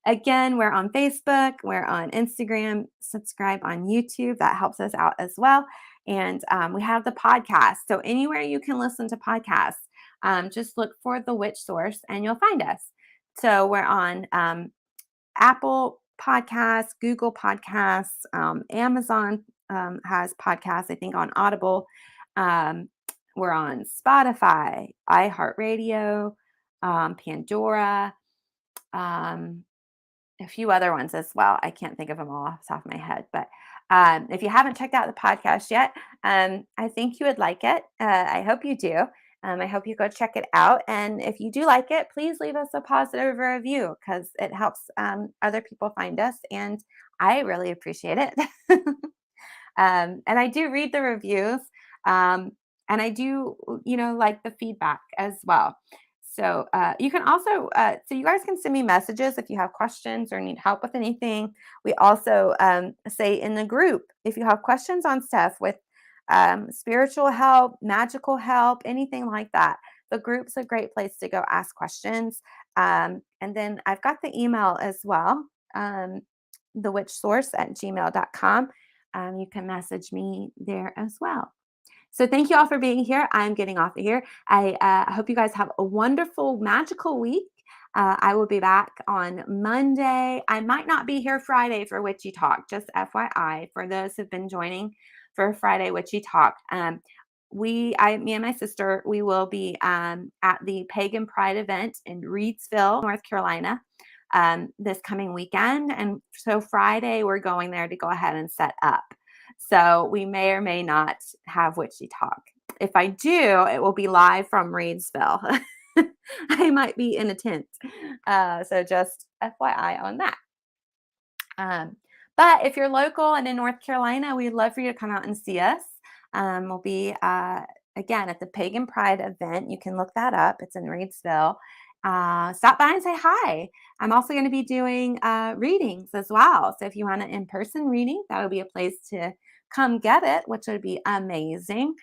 again, we're on Facebook, we're on Instagram, subscribe on YouTube. That helps us out as well. And we have the podcast. So, anywhere you can listen to podcasts, just look for The Witch Source and you'll find us. So, we're on Apple Podcasts, Google Podcasts, Amazon has podcasts, I think, on Audible. Um, we're on Spotify, iHeartRadio, Pandora. Um, a few other ones as well. I can't think of them all off the top of my head, but if you haven't checked out the podcast yet, I think you would like it. I hope you do. I hope you go check it out. And if you do like it, please leave us a positive review because it helps other people find us. And I really appreciate it. And I do read the reviews. Um, And I do, like the feedback as well. So you can also, so you guys can send me messages if you have questions or need help with anything. We also say in the group, if you have questions on stuff with spiritual help, magical help, anything like that, the group's a great place to go ask questions. And then I've got the email as well, thewitchsource@gmail.com. You can message me there as well. So thank you all for being here. I'm getting off of here. I hope you guys have a wonderful, magical week. I will be back on Monday. I might not be here Friday for Witchy Talk, just FYI, for those who've been joining for Friday Witchy Talk. Me and my sister, we will be at the Pagan Pride event in Reidsville, North Carolina, this coming weekend. And so Friday, we're going there to go ahead and set up. So we may or may not have Witchy Talk. If I do, it will be live from Reidsville. I might be in a tent. So just FYI on that. But if you're local and in North Carolina, we'd love for you to come out and see us. We'll be, again, at the Pagan Pride event. You can look that up. It's in Reidsville. Stop by and say hi. I'm also going to be doing readings as well. So if you want an in-person reading, that would be a place to come get it, which would be amazing.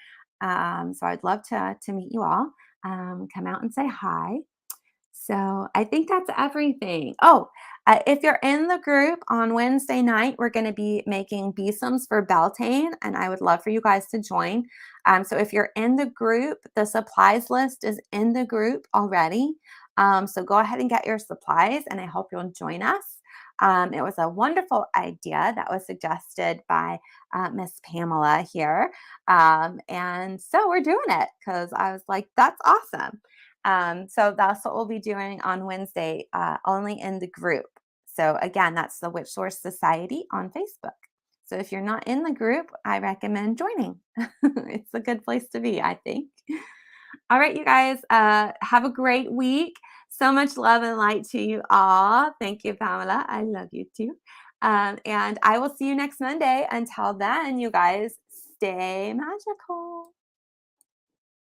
So I'd love to meet you all. Come out and say hi. So I think that's everything. Oh, if you're in the group on Wednesday night, we're going to be making besoms for Beltane, and I would love for you guys to join. So if you're in the group, the supplies list is in the group already. So go ahead and get your supplies, and I hope you'll join us. It was a wonderful idea that was suggested by Miss Pamela here. And so we're doing it because I was like, that's awesome. So that's what we'll be doing on Wednesday, only in the group. So again, that's the Witch Source Society on Facebook. So if you're not in the group, I recommend joining. It's a good place to be, I think. All right, you guys, have a great week. So much love and light to you all. Thank you, Pamela. I love you too. And I will see you next Monday. Until then, you guys, stay magical.